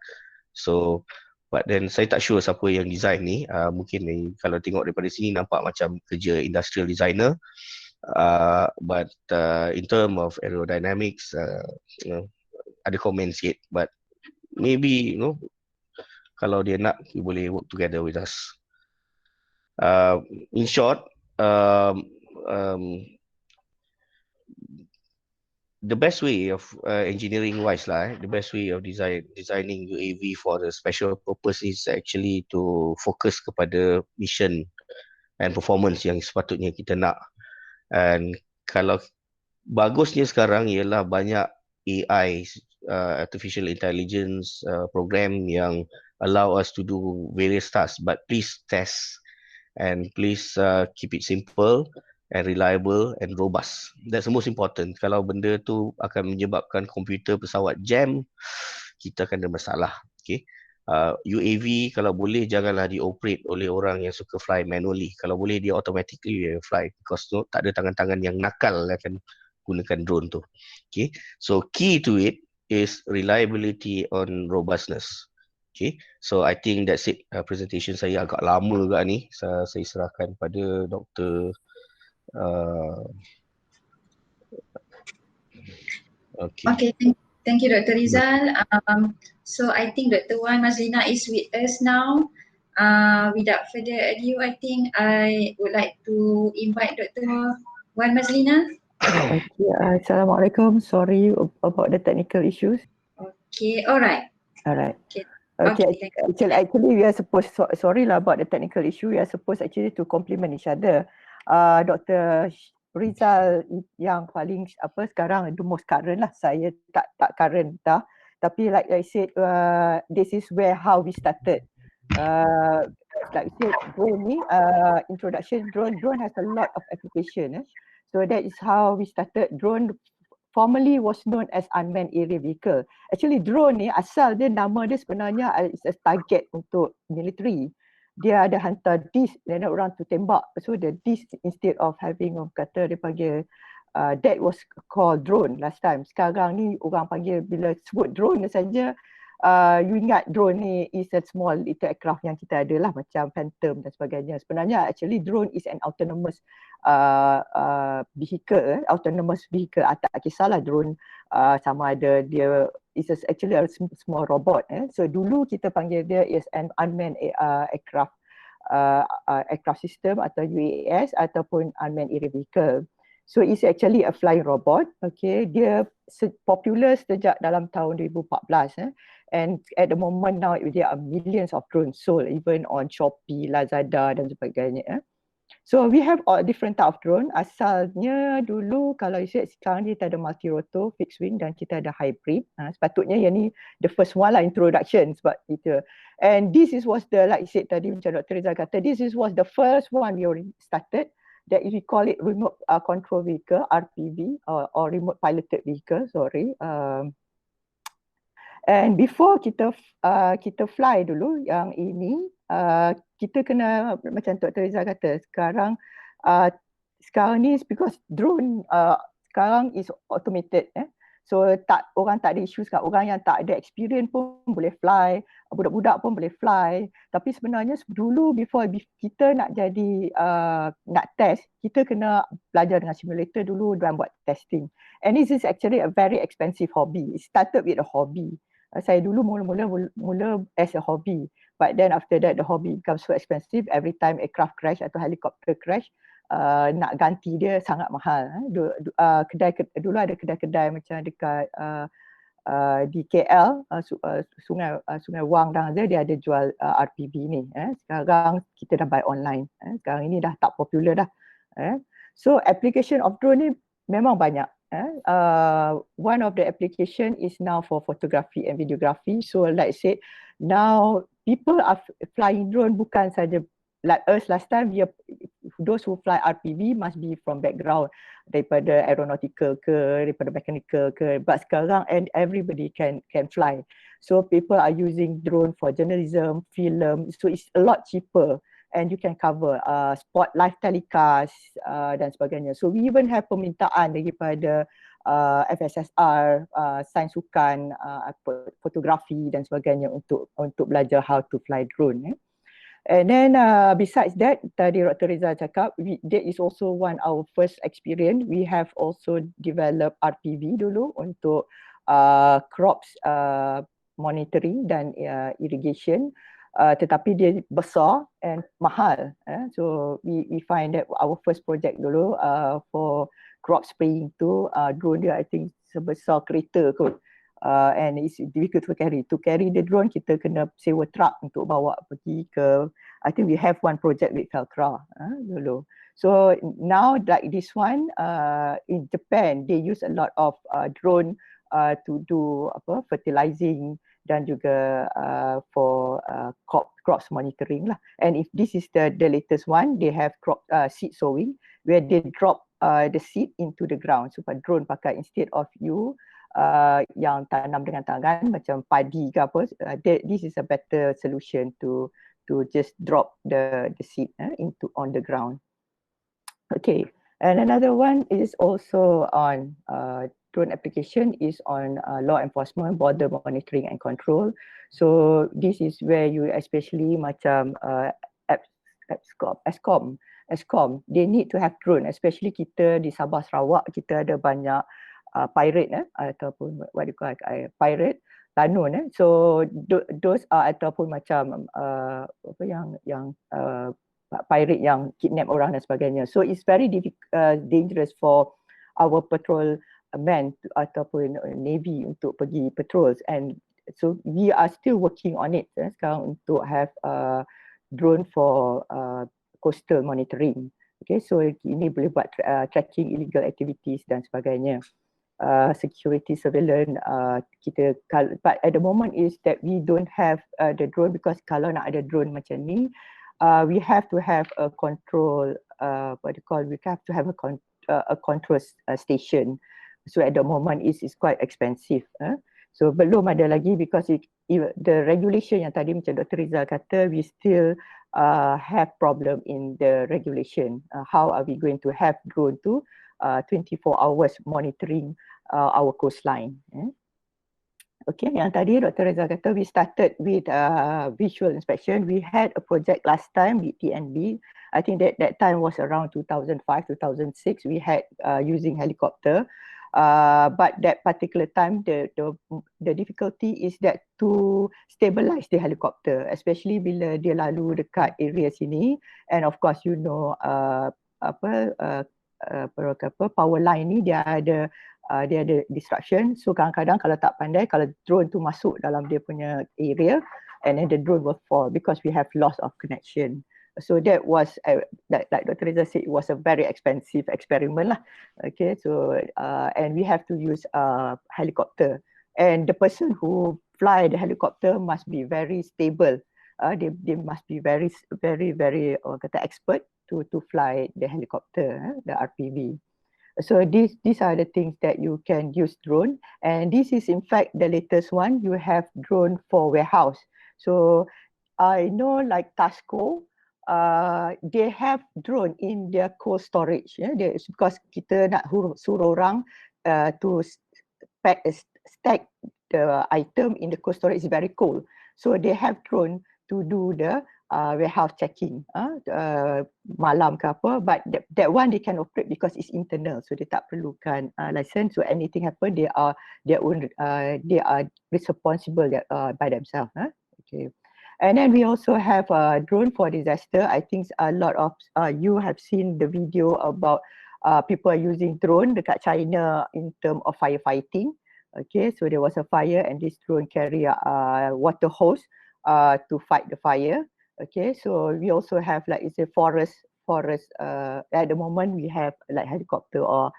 So but then saya tak sure siapa yang design ni. Mungkin ni kalau tengok daripada sini nampak macam kerja industrial designer, but in term of aerodynamics ada komen sikit, but maybe kalau dia nak, he boleh work together with us. In short, the best way of engineering wise the best way of designing UAV for the special purpose is actually to focus kepada mission and performance yang sepatutnya kita nak. And kalau bagusnya sekarang ialah banyak AI, artificial intelligence program yang allow us to do various tasks, but please test and please keep it simple and reliable and robust. That's the most important. Kalau benda tu akan menyebabkan komputer pesawat jam, kita akan ada masalah. Okay. UAV kalau boleh janganlah dioperate oleh orang yang suka fly manually. Kalau boleh dia automatically fly, because tak ada tangan-tangan yang nakal akan gunakan drone tu. Okay. So key to it is reliability on robustness. Okay, so I think that's it. Presentation saya agak lama juga ni. Saya serahkan pada Dr. Okay, thank you Dr. Rizal. So I think Dr. Wan Mazlina is with us now. Without further ado, I think I would like to invite Dr. Wan Mazlina. Okay, Assalamualaikum. Sorry about the technical issues. Okay, alright. Alright. Okay, Okay, thank you. actually we are supposed, sorry lah about the technical issue, we are supposed actually to complement each other. Dr. Rizal yang paling sekarang the most current lah, saya tak current dah. Tapi like I said, this is how we started. Like I said, drone ni, introduction, drone has a lot of application. So that is how we started. Drone formerly was known as unmanned aerial vehicle. Actually drone ni asal dia, nama dia sebenarnya is a target untuk military. Dia ada hantar disc dan orang tu tembak. So the disc instead of having orang kata dia panggil that was called drone last time. Sekarang ni orang panggil bila sebut drone saja you ingat drone ni is a small little aircraft yang kita ada lah macam Phantom dan sebagainya. Sebenarnya actually drone is an autonomous vehicle, autonomous vehicle. Tak kisahlah drone sama ada dia is actually a small robot. So dulu kita panggil dia is an unmanned aircraft system atau UAS ataupun unmanned aerial vehicle. So it's actually a flying robot. Okay, dia popular sejak dalam tahun 2014. And at the moment now there are millions of drones sold even on Shopee, Lazada dan sebagainya. So we have all different type of drone. Asalnya dulu kalau you said sekarang kita ada multi-rotor, fixed wing dan kita ada hybrid. Sepatutnya yang ni the first one lah introduction sebab itu. And this was the like I said tadi macam Dr. Rizal kata, was the first one we already started. That is we call it remote control vehicle, RPV or remote piloted vehicle, sorry. And before kita fly dulu yang ini, kita kena macam Dr. Rizal kata sekarang ni because drone sekarang is automated. So orang tak ada isu sekarang. Orang yang tak ada experience pun boleh fly, budak-budak pun boleh fly. Tapi sebenarnya dulu before kita nak jadi nak test, kita kena belajar dengan simulator dulu dan buat testing. And this is actually a very expensive hobby. It started with a hobby. Saya dulu mula as a hobby, but then after that the hobby becomes so expensive. Every time aircraft crash atau helicopter crash, nak ganti dia sangat mahal. Dulu ada kedai-kedai macam dekat di KL, Sungai Wang dan dia ada jual RPV ni. Sekarang kita dah buy online. Sekarang ini dah tak popular dah. So application of drone ni memang banyak. One of the application is now for photography and videography. So like I said, now people are flying drone bukan saja like us last time. Those who fly RPV must be from background daripada aeronautical ke, daripada mechanical ke. But sekarang and everybody can fly. So people are using drone for journalism, film. So it's a lot cheaper. And you can cover sport live telecast dan sebagainya. So we even have permintaan daripada FSSR, sains sukan, fotografi dan sebagainya untuk belajar how to fly drone. And then besides that, tadi Dr. Rizal cakap, that is also one our first experience. We have also developed RPV dulu untuk crops monitoring dan irrigation. Tetapi dia besar and mahal. So we find that our first project dulu for crop spraying tu drone dia I think sebesar kereta kot. And it's difficult to carry. To carry the drone kita kena sewa truck untuk bawa pergi ke. I think we have one project with Velcro dulu. So now like this one in Japan they use a lot of drone to do fertilizing dan juga for crops monitoring lah. And if this is the latest one, they have crop seed sowing where they drop the seed into the ground. So drone pakai instead of you yang tanam dengan tangan macam padi ke apa, this is a better solution to just drop the seed into on the ground. Okay, and another one is also on drone application is on law enforcement, border monitoring and control. So this is where you especially macam ESCOM, they need to have drone. Especially kita di Sabah Sarawak, kita ada banyak pirate ataupun what you call pirate. Tanun. So those are ataupun macam apa yang pirate yang kidnap orang dan sebagainya. So it's very dangerous for our patrol men ataupun navy untuk pergi patrols, and so we are still working on it sekarang untuk have drone for coastal monitoring. Okay, so ini boleh buat tracking illegal activities dan sebagainya. Security surveillance kita, but at the moment is that we don't have the drone, because kalau nak ada drone macam ni, we have to have a control, we have to have a control station. So at the moment is quite expensive. So belum ada lagi, because the regulation yang tadi macam Dr. Rizal kata, we still have problem in the regulation. How are we going to have drone to 24 hours monitoring our coastline? Okay, yang tadi Dr. Rizal kata, we started with visual inspection. We had a project last time with TNB. I think that time was around 2005, 2006. We had using helicopter. But that particular time, the difficulty is that to stabilize the helicopter, especially bila dia lalu dekat area sini, and of course you know power line ni dia ada disruption. So kadang-kadang kalau tak pandai, kalau drone tu masuk dalam dia punya area, and then the drone will fall because we have loss of connection. So that was like Dr. Rizal said, it was a very expensive experiment lah. Okay, so and we have to use helicopter, and the person who fly the helicopter must be very stable. They must be very kata expert to fly the helicopter, the RPV. So these are the things that you can use drone, and this is in fact the latest one. You have drone for warehouse. So I know like Tasco, they have drone in their cold storage. Because kita nak suruh orang to stack the item in the cold storage is very cold. So they have drone to do the warehouse checking malam ke apa, but that one they can operate because it's internal, so they tak perlukan license. So anything happen, they are responsible by themselves. Okay, and then we also have a drone for disaster. I think a lot of you have seen the video about people are using drone dekat China in terms of firefighting. Okay, so there was a fire and this drone carry water hose to fight the fire. Okay, so we also have like it's a forest at the moment we have like helicopter or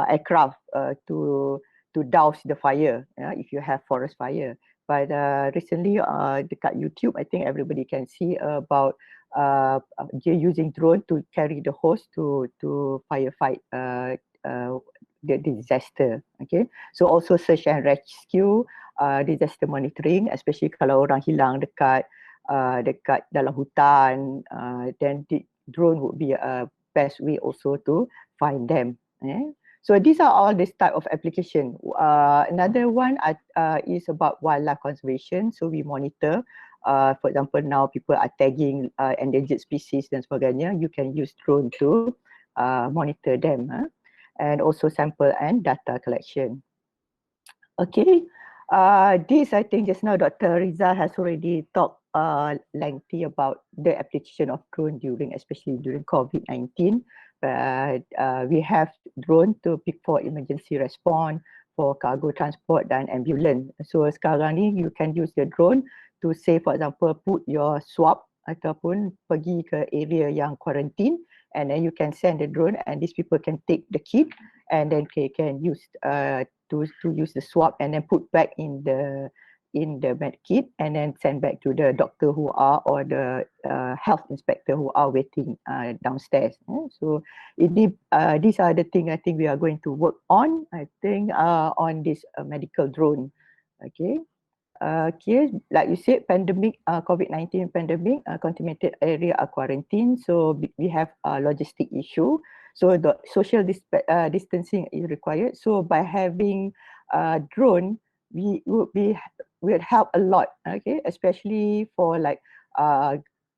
aircraft to douse the fire if you have forest fire. But recently dekat YouTube, I think everybody can see about using drone to carry the hose to firefight the disaster. Okay, so also search and rescue, disaster monitoring, especially kalau orang hilang dekat dalam hutan, then the drone would be a best way also to find them. So these are all this type of application. Another one is about wildlife conservation. So we monitor, for example, now people are tagging endangered species dan sebagainya. You can use drone to monitor them, and also sample and data collection. Okay, this I think just now Dr. Rizal has already talked lengthy about the application of drone especially during COVID-19. We have drone to pick for emergency response, for cargo transport dan ambulance. So sekarang ni you can use the drone to say, for example, put your swab ataupun pergi ke area yang quarantine, and then you can send the drone and these people can take the kit and then they can use to use the swab and then put back in the med kit and then send back to the doctor who are, or the health inspector who are waiting downstairs. So these are the things I think we are going to work on, I think, on this medical drone. Okay. Okay, like you said, pandemic, COVID-19 pandemic, contaminated area are quarantined, so we have a logistic issue. So the social distancing is required. So by having drone, will help a lot. Okay, especially for like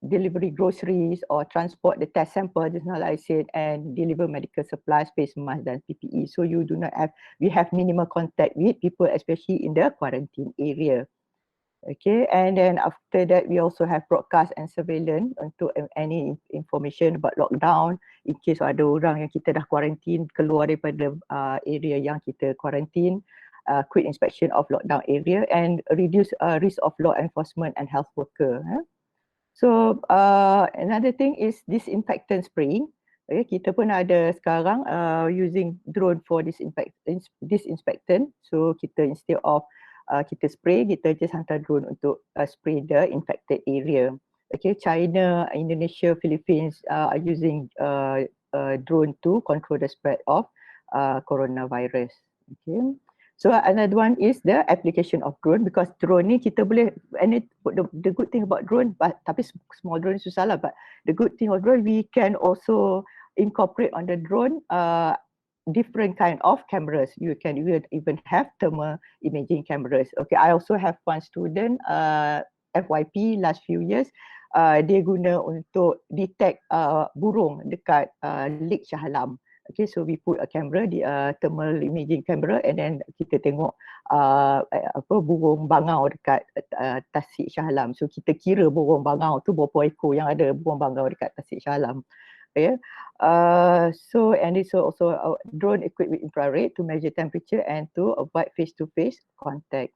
delivery groceries or transport the test sample, just now like I said, and deliver medical supplies, face mask dan PPE. So you do not have, we have minimal contact with people, especially in the quarantine area. Okay, and then after that, we also have broadcast and surveillance untuk any information about lockdown in case ada orang yang kita dah quarantine keluar daripada area yang kita quarantine, quick inspection of lockdown area and reduce risk of law enforcement and health worker. So another thing is disinfectant spraying. Okay, kita pun ada sekarang using drone for disinfectant. So kita instead of kita spray, kita just hantar drone untuk spray the infected area. Okay, China, Indonesia, Philippines are using drone to control the spread of coronavirus. Okay. So another one is the application of drone, because drone ni kita boleh, and the good thing about drone, tapi small drone susah lah, but the good thing of drone, we can also incorporate on the drone different kind of cameras. You can even have thermal imaging cameras. Okay, I also have one student, FYP last few years, dia guna untuk detect burung dekat Lake Shah Alam. Okay, so we put a camera, thermal imaging camera, and then kita tengok burung bangau dekat Tasik Shah Alam. So kita kira burung bangau tu berapa ekor yang ada burung bangau dekat Tasik Shah Alam. Okay. So and it's also a drone equipped with infrared to measure temperature and to avoid face-to-face contact.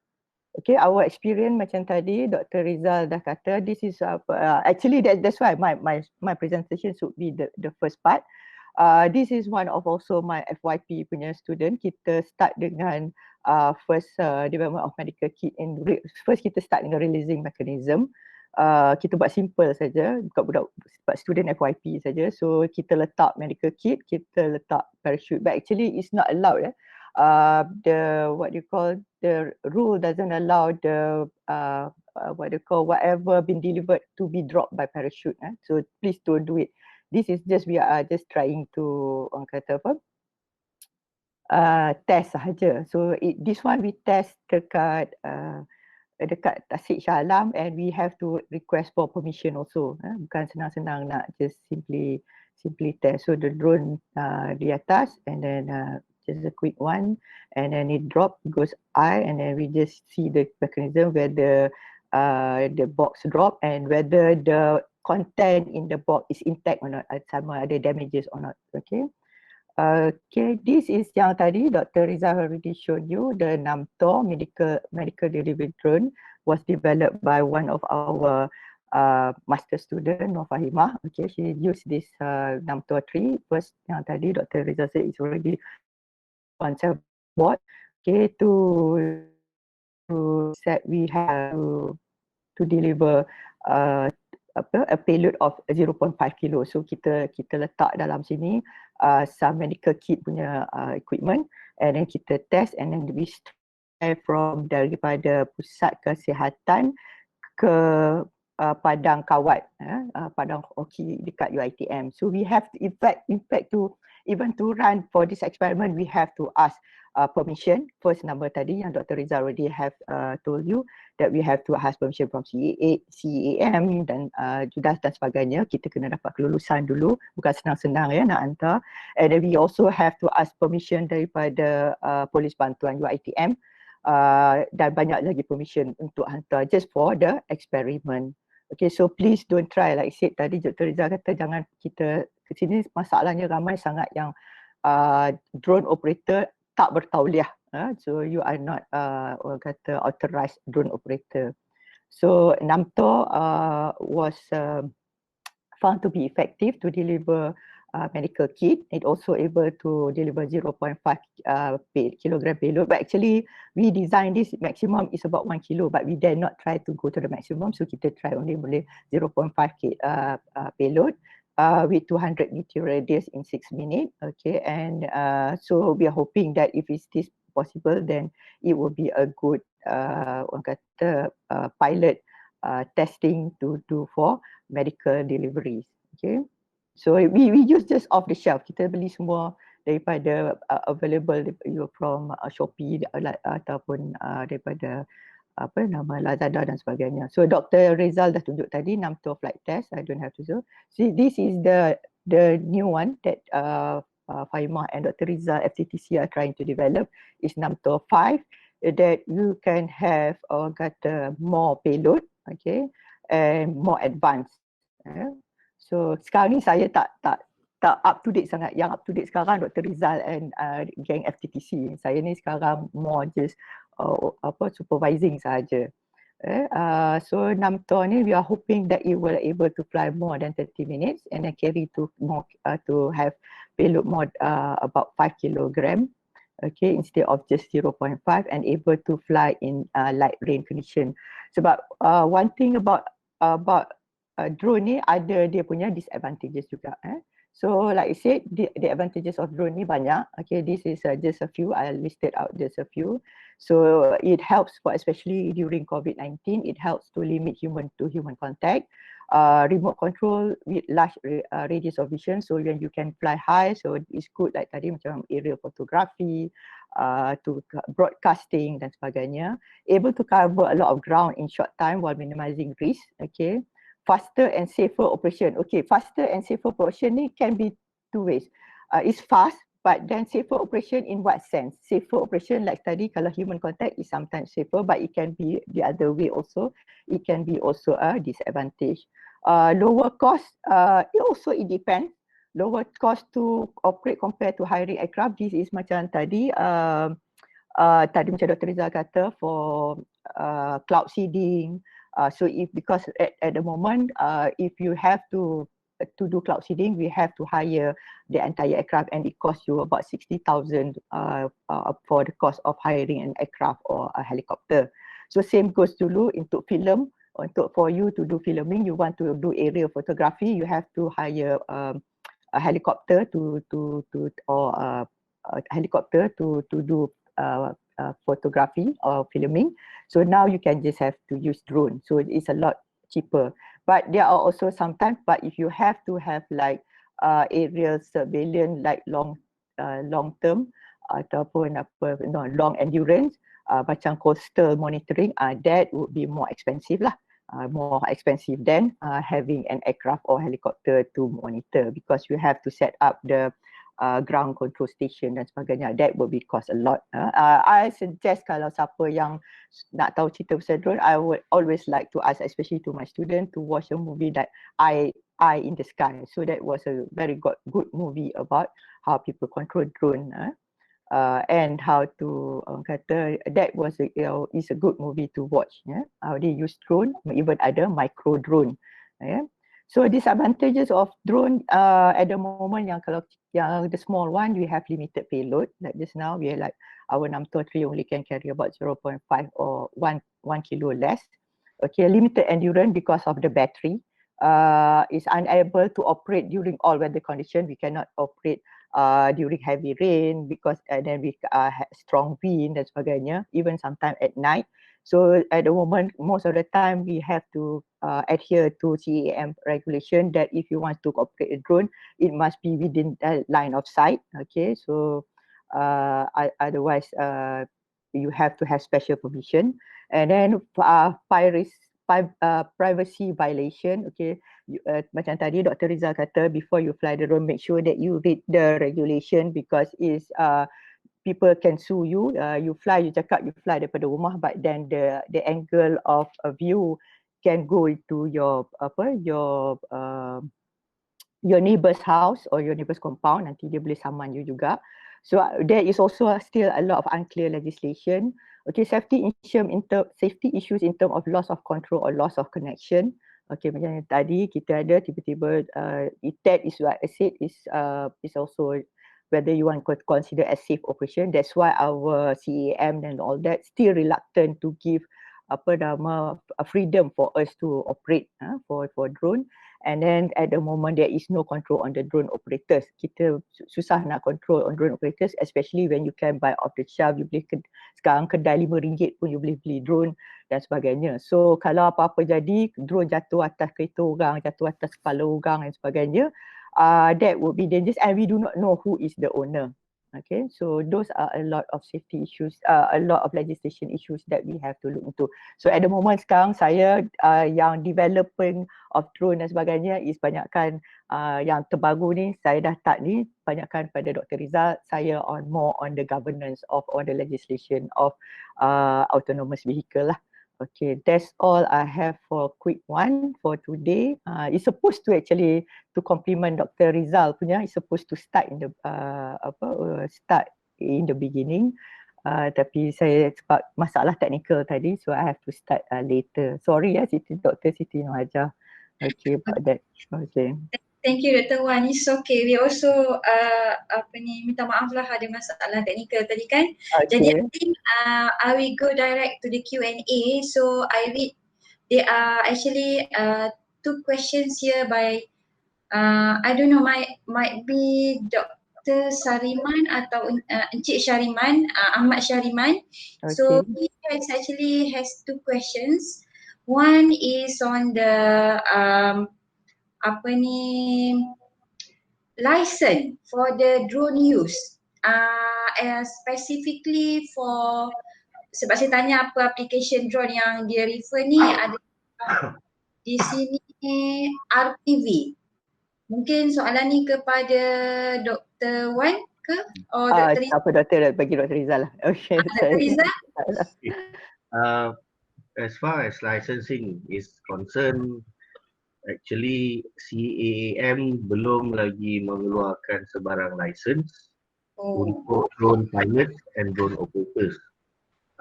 Okay, our experience macam tadi Dr. Rizal dah kata, this is actually that's why my presentation should be the first part. This is one of also my FYP punya student. Kita start dengan first development of medical kit. First kita start dengan releasing mechanism. Kita buat simple saja, buat student FYP saja. So kita letak medical kit, kita letak parachute, but actually it's not allowed. The rule doesn't allow the whatever been delivered to be dropped by parachute. So please don't do it. This is just, we are just trying to orang kata apa, test sahaja. So this one we test dekat Tasik Shah Alam, and we have to request for permission also. Bukan senang-senang nak just simply test. So the drone di atas, and then just a quick one, and then it goes high, and then we just see the mechanism whether the box drop and whether the content in the box is intact or not, sama ada damages or not. Okay. Okay, this is yang tadi Dr. Rizal already showed you. The NAMTOR medical delivery drone was developed by one of our master student, Nofahimah. Okay, she used this NAMTOR 3. First yang tadi Dr. Rizal said it's already on board. Okay, to set we have to deliver a payload of 0.5 kilo. So kita letak dalam sini some medical kit punya equipment, and then kita test, and then we start from daripada pusat kesihatan ke padang kawat, padang hoki dekat UiTM. So we have to, in fact to even to run for this experiment, we have to ask permission. First number tadi yang Dr. Rizal already have told you that we have to ask permission from CEAM dan JUDAS dan sebagainya. Kita kena dapat kelulusan dulu, bukan senang-senang ya nak hantar. And then we also have to ask permission daripada Polis Bantuan UiTM dan banyak lagi permission untuk hantar just for the experiment. Okay, so please don't try, like I said tadi Dr. Rizal kata jangan kita ke sini, masalahnya ramai sangat yang drone operator tak bertauliah. So you are not orang kata authorized drone operator. So NAMTOR was found to be effective to deliver medical kit. It also able to deliver 0.5 kilogram payload. But actually we designed this maximum is about 1 kilo, but we dare not try to go to the maximum. So kita try only boleh 0.5 payload. With 200 meter radius in 6 minutes. Okay, and so we are hoping that if it's this possible, then it will be a good orang kata pilot testing to do for medical deliveries. Okay, so we use just off the shelf. Kita beli semua daripada available from Shopee ataupun daripada apa nama Lazada dan sebagainya. So Dr. Rizal dah tunjuk tadi 6 tour flight test. I don't have to show. See, this is the new one that Faimah and Dr. Rizal FTTC are trying to develop is 6 tour 5 that you can have kata more payload, okay, and more advanced. So sekarang ni saya tak up to date sangat. Yang up to date sekarang Dr. Rizal and gang FTTC. Saya ni sekarang more just supervising saja. So 6 tour ni we are hoping that it will able to fly more than 30 minutes and then carry to more to have payload more about 5 kilogram. Okay, instead of just 0.5 and able to fly in light rain condition. Sebab one thing about drone ni ada dia punya disadvantages juga. So like I said, the advantages of drone ni banyak. Okay, this is just a few. I listed out just a few. So it helps for especially during COVID-19. It helps to limit human to human contact. Remote control with large radius of vision. So when you can fly high, so it's good like tadi macam aerial photography, to broadcasting dan sebagainya. Able to cover a lot of ground in short time while minimizing risk. Okay. Faster and safer operation. Okay, faster and safer operation ni can be two ways. It's fast, but then safer operation in what sense? Safer operation like tadi kalau human contact is sometimes safer, but it can be the other way also. It can be also a disadvantage. Lower cost, it depends. Lower cost to operate compared to hiring aircraft. This is macam tadi, tadi macam Dr. Rizal kata for cloud seeding. So if because at the moment, if you have to do cloud seeding, we have to hire the entire aircraft and it costs you about 60,000 for the cost of hiring an aircraft or a helicopter. So same goes dulu untuk film. For you to do filming, you want to do aerial photography, you have to hire a helicopter to do photography or filming. So now you can just have to use drone. So it's a lot cheaper. But there are also sometimes, but if you have to have like aerial surveillance like long term ataupun long endurance, macam coastal monitoring, that would be more expensive lah. More expensive than having an aircraft or helicopter to monitor because you have to set up the ground control station dan sebagainya. That will be cost a lot. I suggest kalau siapa yang nak tahu cerita pasal drone, I would always like to ask, especially to my student, to watch a movie that Eye in the Sky. So that was a very good movie about how people control drone and how to kata that was is a good movie to watch. How they use drone, even ada micro drone. So disadvantages of drone at the moment yang kalau yang the small one we have limited payload. Like just now we are like our 623 only can carry about 0.5 or 1 kilo less. Okay, limited endurance because of the battery. Is unable to operate during all weather condition. We cannot operate during heavy rain because then we strong wind dan sebagainya. Even sometime at night. So at the moment, most of the time we have to adhere to CAM regulation that if you want to operate a drone, it must be within the line of sight. Okay, so otherwise you have to have special permission. And then privacy violation. Okay, macam tadi Dr. Rizal kata, before you fly the drone, make sure that you read the regulation because it's people can sue you. You fly, you cakap you fly daripada rumah, but then the angle of a view can go into your neighbor's house or your neighbor's compound. Nanti dia boleh saman you juga. So there is also still a lot of unclear legislation. Okay, safety issues in terms of loss of control or loss of connection. Okay, macam yang tadi kita ada tiba-tiba that is what I said is also whether you want to consider as safe operation. That's why our CAM and all that still reluctant to give a freedom for us to operate for drone. And then at the moment there is no control on the drone operators. Kita susah nak control on drone operators, especially when you can buy off the shelf. You boleh sekarang kedai RM5 pun you boleh beli drone dan sebagainya. So kalau apa-apa jadi, drone jatuh atas kereta orang, jatuh atas kepala orang dan sebagainya, that would be dangerous and we do not know who is the owner. Okay, so those are a lot of safety issues, a lot of legislation issues that we have to look into. So at the moment sekarang saya yang developing of drone dan sebagainya is banyakkan yang terbaru ni saya dah start ni banyakkan pada Dr. Rizal. Saya more on the governance of all the legislation of autonomous vehicle lah. Okay, that's all I have for quick one for today. It's supposed to actually to complement Dr. Rizal punya. It's supposed to start in the start in the beginning. Tapi saya sebab masalah teknikal tadi, so I have to start later. Sorry ya, Dr. Siti Nohaja. Okay, about that. Okay. Thank you Dr. Wan. It's okay. We also minta maaf lah ada masalah teknikal tadi kan. Jadi I think I will go direct to the Q&A. So I read there are actually 2 questions here by I don't know, might be Dr. Sariman atau Encik Syariman, Ahmad Syariman. Okay. So he actually has 2 questions. One is on the license for the drone use, specifically for, sebab saya tanya apa application drone yang dia refer ni, ada di sini RPV. Mungkin soalan ni kepada Dr. Wan ke? Oh, Dr. Rizal? Apa Dr. bagi Dr. Rizal lah. Okay. Dr. Rizal? As far as licensing is concerned, actually CAAM belum lagi mengeluarkan sebarang license untuk drone pilots and drone operators.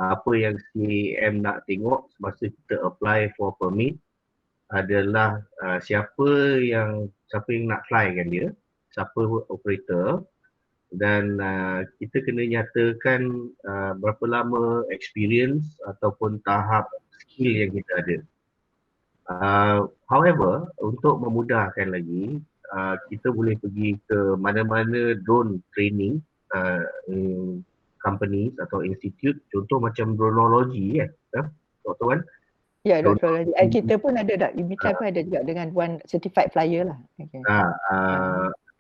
Apa yang CAAM nak tengok semasa kita apply for permit adalah siapa yang nak flykan dia, siapa operator, dan kita kena nyatakan berapa lama experience ataupun tahap skill yang kita ada. However, untuk memudahkan lagi, kita boleh pergi ke mana-mana drone training companies atau institute, contoh macam dronology Dr. Wan? Ya, Dr. Kita pun ada, UMITAI pun ada juga dengan one certified flyer lah. Okay.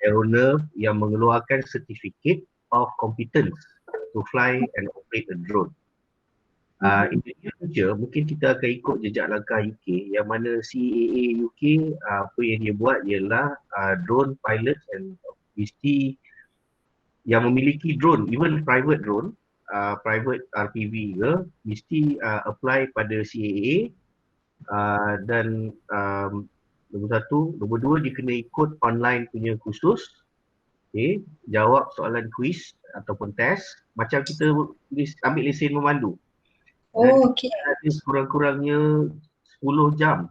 Aeronav yang mengeluarkan certificate of competence to fly and operate a drone. In the near future, mungkin kita akan ikut jejak langkah UK yang mana CAA UK apa yang dia buat ialah drone pilots and mesti yang memiliki drone, even private drone, private RPV ke, mesti apply pada CAA dan nombor 1, nombor 2 dia kena ikut online punya kursus. Okay, jawab soalan quiz ataupun test macam kita ambil lesen memandu. Dan okay. Ada kurang-kurangnya 10 jam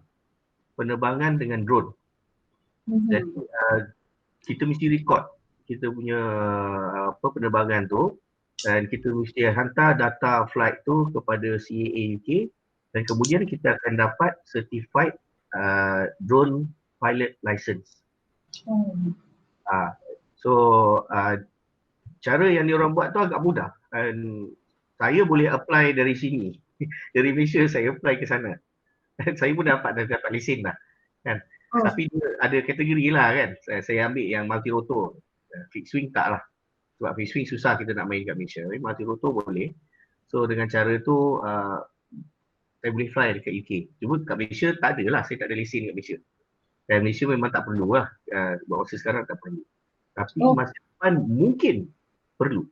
penerbangan dengan drone. Jadi kita mesti record kita punya penerbangan tu dan kita mesti hantar data flight tu kepada CAA UK dan kemudian kita akan dapat certified drone pilot license. So cara yang diorang buat tu agak mudah dan saya boleh apply dari sini. Dari Malaysia saya apply ke sana. Saya pun dapat lesen dah. Kan? Tapi dia ada kategori lah kan. Saya ambil yang multi rotor. Fixed wing tak lah. Sebab fixed wing susah kita nak main kat Malaysia. Tapi multi rotor boleh. So dengan cara tu saya boleh fly dekat UK. Cuma kat Malaysia tak ada lah. Saya tak ada lesen kat Malaysia. Dan Malaysia memang tak perlu lah. Masa sekarang tak perlu. Tapi masa depan mungkin perlu.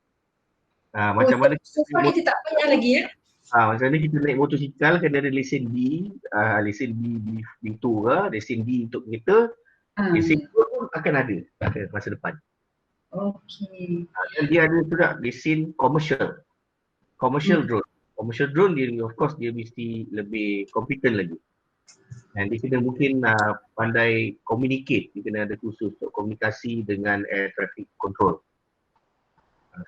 Macam mana kita tak payah lagi ya? Macam mana kita naik motosikal kena ada lesen B, lesen B2 ke, lesen D untuk kereta, lesen D pun akan ada pada masa depan. Okay. Dan dia ada juga lesen commercial drone. Commercial drone dia of course dia mesti lebih competent lagi. Dan dia kena mungkin pandai communicate, dia kena ada kursus untuk komunikasi dengan air traffic control.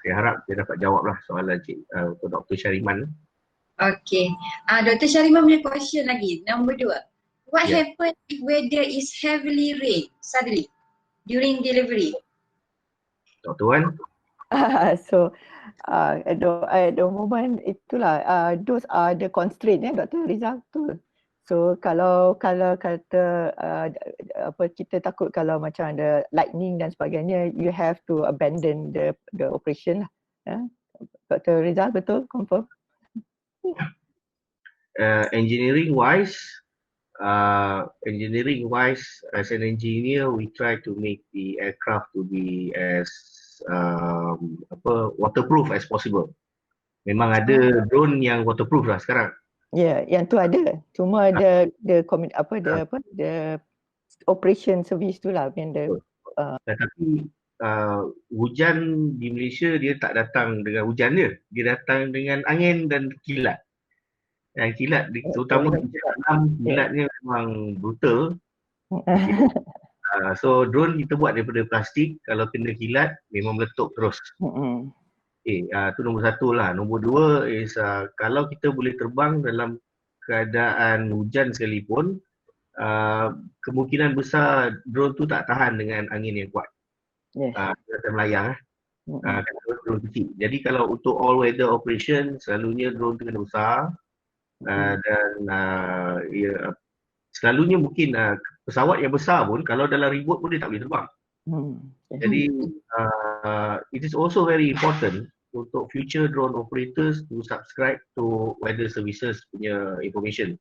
Saya harap dia dapat jawablah soalan untuk Dr. Syariman. Okay. Dr. Syariman punya question lagi. Nombor 2. What happen if weather is heavily rain suddenly during delivery? Dr. Wan? So at the moment itulah those are the constraint Dr. Rizal tu. So kalau kata apa, kita takut kalau macam ada lightning dan sebagainya, you have to abandon the operation lah. Dr. Rizal, betul? Confirm? Engineering wise, as an engineer, we try to make the aircraft to be as waterproof as possible. Memang ada drone yang waterproof lah sekarang. Ya, yang tu ada. Cuma the operation service tu lah yang Tetapi hujan di Malaysia dia tak datang dengan hujan dia datang dengan angin dan kilat. Dan kilat terutama di malam, kilatnya memang brutal. Okay. So drone kita buat daripada plastik, kalau kena kilat memang meletup terus. Tu nombor satu lah. Nombor dua is kalau kita boleh terbang dalam keadaan hujan sekalipun, kemungkinan besar drone tu tak tahan dengan angin yang kuat. Dia akan melayang. Drone kecil. Jadi kalau untuk all weather operation, selalunya drone tu kena besar. Dan selalunya mungkin pesawat yang besar pun kalau dalam ribut pun dia tak boleh terbang. Jadi it is also very important untuk future drone operators to subscribe to weather services punya information.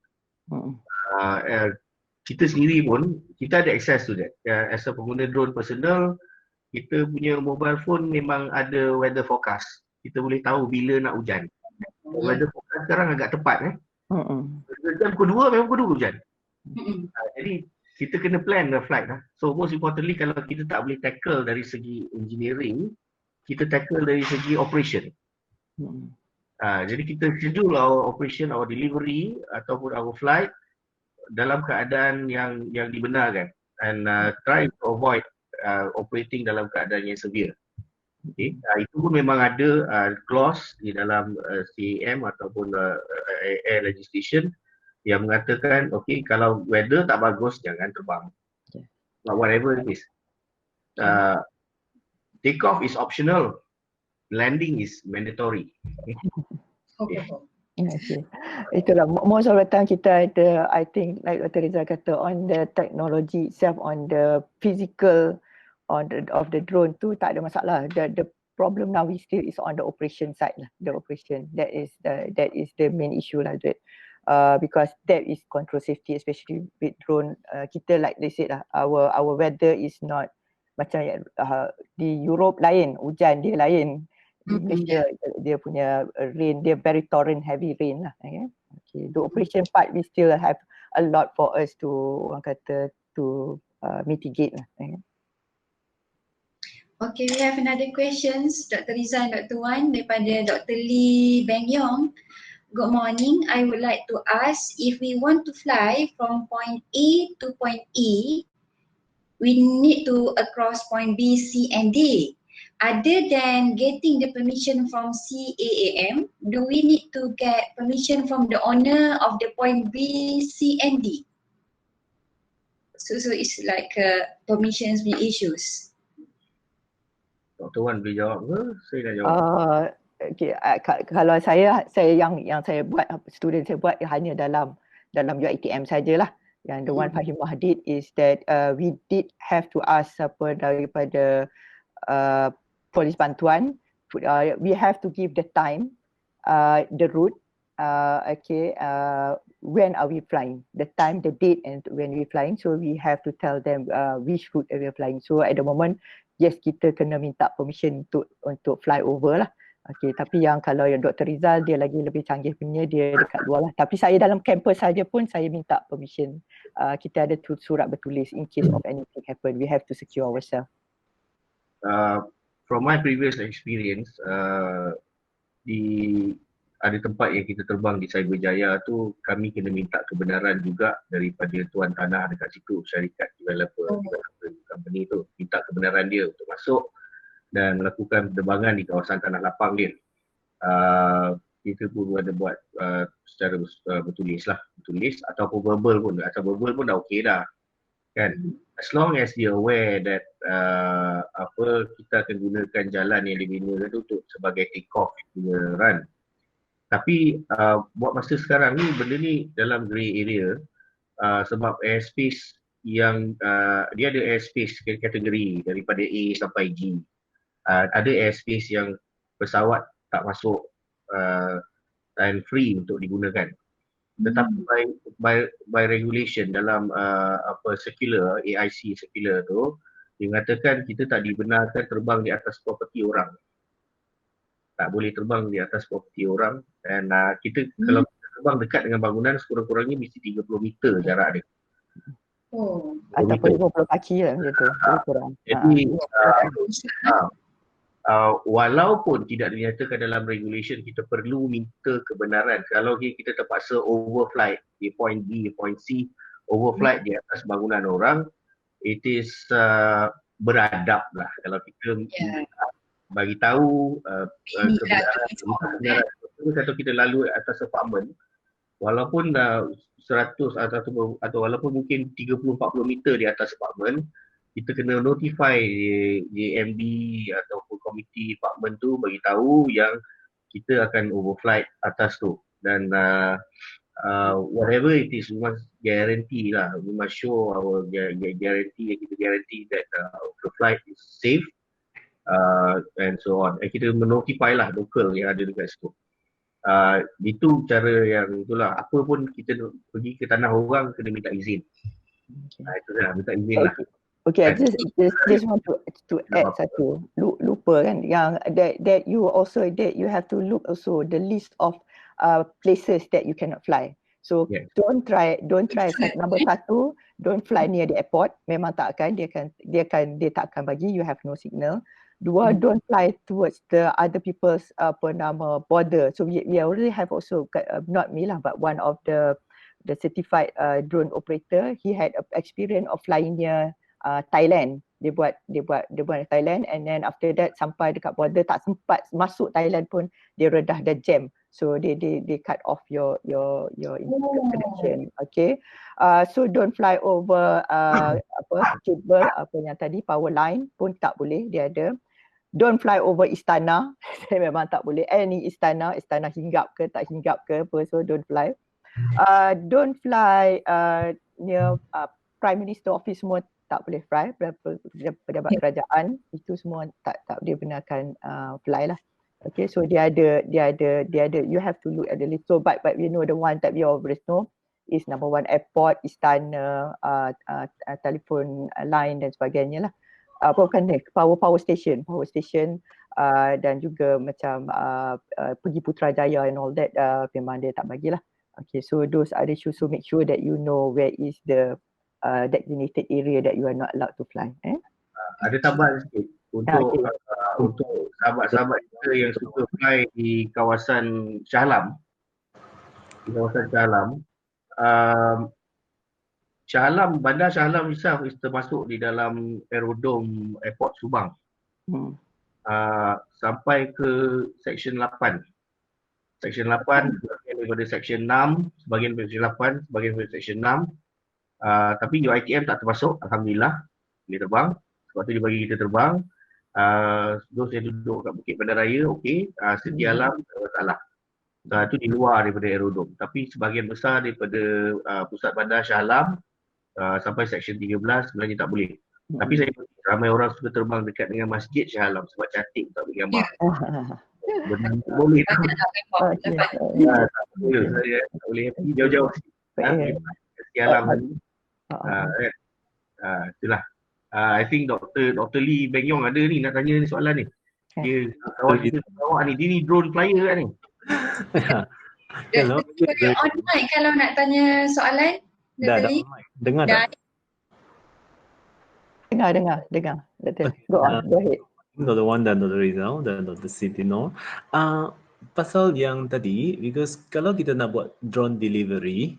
Kita sendiri pun kita ada access to that. As a pengguna drone personal, kita punya mobile phone memang ada weather forecast. Kita boleh tahu bila nak hujan. Weather forecast sekarang agak tepat. Jam pukul 2 memang pukul 2 hujan. Jadi kita kena plan the flight lah. So most importantly, kalau kita tak boleh tackle dari segi engineering, kita tackle dari segi operation. Jadi kita schedule our operation, our delivery ataupun our flight dalam keadaan yang dibenarkan, and try to avoid operating dalam keadaan yang severe. Okay. Itu pun memang ada clause di dalam CAM ataupun air legislation yang mengatakan, okay, kalau weather tak bagus jangan terbang. Whatever it is. Take off is optional, landing is mandatory. Okay. Itulah most of the time kita ada, I think like Dr. Rizal kata, on the technology itself, on the physical of the drone tu tak ada masalah. The problem now is still is on the operation side lah. The operation that is the main issue lah. Because that is control safety, especially with drone. Kita like they said lah, our weather is not macam di Europe lain, hujan dia lain. Di Malaysia dia punya rain, dia very torrent, heavy rain lah. Okay. The operation part we still have a lot for us to orang kata to mitigate lah. Okay, we have another questions, Dr. Rizal and Dr. Wan, daripada Dr. Lee Beng Yong. Good morning. I would like to ask, if we want to fly from point A to point E, we need to across point B, C and D. Other than getting the permission from CAAM, do we need to get permission from the owner of the point B, C and D? So it's like permissions be issues. Dr. Wan boleh jawab ke? Saya nak jawab. Okay. Kalau saya yang saya buat, student saya buat hanya dalam UiTM sajalah. Yang the one Fahimah did is that we did have to ask daripada polis bantuan. We have to give the time, the route, when are we flying, the time, the date and when we flying. So we have to tell them which route we are flying. So at the moment, yes, kita kena minta permission untuk fly over lah. Okay, tapi yang kalau yang Dr. Rizal dia lagi lebih canggih punya, dia dekat luar lah. Tapi saya dalam kampus saja pun saya minta permission. Kita ada surat bertulis in case of anything happen, we have to secure ourselves. From my previous experience, ada tempat yang kita terbang di Cyberjaya tu, kami kena minta kebenaran juga daripada tuan tanah dekat situ, syarikat developer company tu, minta kebenaran dia untuk masuk dan melakukan penerbangan di kawasan tanah lapang dia. Kita pun ada buat secara bertulis ataupun verbal pun. Asal verbal pun dah okey dah, kan? As long as dia aware that kita akan gunakan jalan yang dibina tu untuk sebagai take off punya run. Tapi buat masa sekarang ni, benda ni dalam grey area. sebab airspace yang dia ada airspace kategori daripada A sampai G. Ada airspace yang pesawat tak masuk dan free untuk digunakan. Tetapi by regulation dalam circular, AIC circular tu, dia mengatakan kita tak dibenarkan terbang di atas properti orang. Tak boleh terbang di atas properti orang, dan kita kalau kita terbang dekat dengan bangunan sekurang-kurangnya mesti 30 meter jarak dia. Ataupun 20 kaki lah macam tu, lebih kurang. Jadi walaupun tidak dinyatakan dalam regulation, kita perlu minta kebenaran. Kalau kita terpaksa overflight di point B, point C, overflight di atas bangunan orang, it is beradab lah kalau kita bagi tahu kebenaran. Kalau kita lalu atas apartment, walaupun 100 atau walaupun mungkin 30-40 meter di atas apartment, kita kena notify JMD ataupun komiti apartment tu bagi tahu yang kita akan overflight atas tu, dan whatever it is, we must guarantee lah, we must show our guarantee, kita guarantee that the flight is safe and so on. Kita menotify lah local yang ada dekat situ. Itu cara yang itulah, apa pun kita pergi ke tanah orang kena minta izin. Itu dah minta izin lah. Okay, I just want to add satu, lupa kan, yang that you also that you have to look also the list of places that you cannot fly. So don't try number 1, don't fly near the airport. Memang tak akan, dia tak akan bagi, you have no signal. 2, don't fly towards the other people's border. So we already have also, not me lah, but one of the certified drone operator, he had experience of flying near Thailand. Dia buat Thailand, and then after that sampai dekat border tak sempat masuk Thailand pun dia redah, dah jam. So they cut off your connection. Okay. So don't fly over cable yang tadi, power line pun tak boleh, dia ada. Don't fly over istana. Memang tak boleh. Any istana hinggap ke tak hinggap ke apa, so don't fly. Don't fly near Prime Minister office, semua tak boleh fly. Pejabat kerajaan itu semua tak dia benarkan fly lah. Okay, so dia ada you have to look at the list. So but we know the one that we always know is number 1 airport, istana, telephone line dan sebagainya lah. Bukan ni, power station dan juga macam pergi Putrajaya and all that, memang dia tak bagilah. Okay, so those are the issues. So make sure that you know where is the designated area that you are not allowed to fly. Ada tambahan sikit untuk sahabat-sahabat kita yang suka fly di kawasan Shah Alam. Bandar Shah Alam itself is termasuk di dalam aerodrome airport Subang. Sampai ke section 8. Section 8 sebagian daripada section 6, sebagian daripada section 8, sebagian daripada section 6. Tapi UiTM tak termasuk, alhamdulillah boleh terbang. Sebab tu dia bagi kita terbang. Those yang duduk kat Bukit Bandaraya, okey. Sedia Alam, tak ada masalah. Itu di luar daripada aerodrome. Tapi sebahagian besar daripada pusat bandar Shah Alam sampai section 13 sebenarnya tak boleh. Tapi saya ramai orang suka terbang dekat dengan masjid Shah Alam sebab cantik tak ambil gambar. Benar boleh tu. Tak boleh pergi jauh-jauh. Sedia Alam tadi. Itulah. I think Dr. Lee Beng Yong ada ni nak tanya ni soalan ni. Dia kawan kita awak ni, dia ni drone flyer kan ni. Kalau on mic kalau nak tanya soalan. Dah dengar dah. Dengar. Go ahead. Dr. Wan dan Dr. Rizal dan Dr. Siti Noor. Pasal yang tadi, because kalau kita nak buat drone delivery,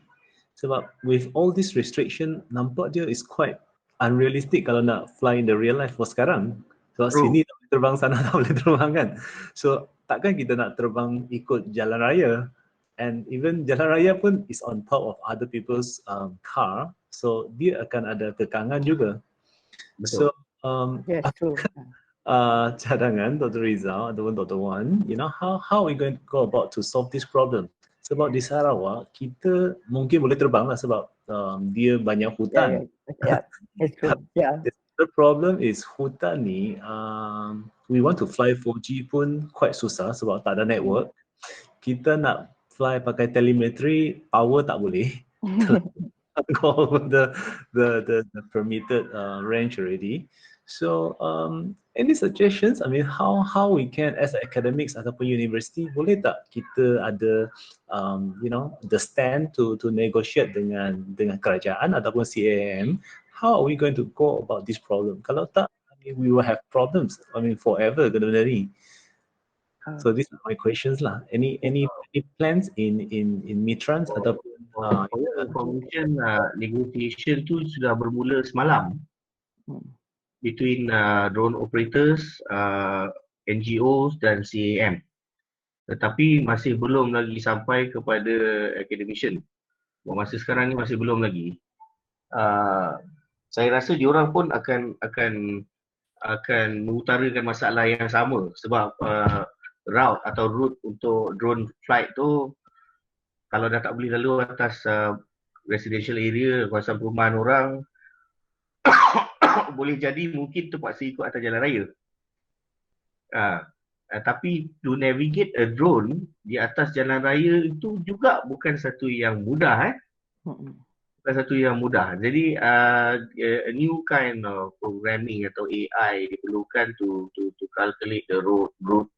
sebab with all this restriction, nampak dia is quite unrealistic kalau nak fly in the real life for sekarang. Sebab sini tak boleh terbang, sana tak boleh terbang kan. So takkan kita nak terbang ikut jalan raya, and even jalan raya pun is on top of other people's car, so dia akan ada kekangan juga. Betul. So yes, true. Cadangan Dr. Rizal ataupun Dr. Wan, you know, how are we going to go about to solve this problem? Sebab di Sarawak kita mungkin boleh terbang lah sebab dia banyak hutan. Yeah, it's true. Yeah. The problem is hutan ni, we want to fly 4G pun quite susah sebab tak ada network. Kita nak fly pakai telemetry, power tak boleh. Go over the permitted range already. So any suggestions? I mean, how we can as academics ataupun university boleh tak kita ada the stand to negotiate dengan kerajaan ataupun CAM? How are we going to go about this problem? Kalau tak, I mean, we will have problems. I mean, forever benda ni. So these are my questions lah. Any plans in Mitrans ataupun information negotiation tu sudah bermula semalam between drone operators, NGOs dan CAM. Tetapi masih belum lagi sampai kepada academician. Masa sekarang ni masih belum lagi. Saya rasa diorang pun akan mengutarakan masalah yang sama sebab route atau route untuk drone flight tu kalau dah tak boleh lalu atas residential area, kawasan perumahan orang boleh jadi mungkin terpaksa ikut atas jalan raya. Tapi to navigate a drone di atas jalan raya itu juga bukan satu yang mudah. Bukan satu yang mudah. Jadi a new kind of programming atau AI diperlukan to calculate the route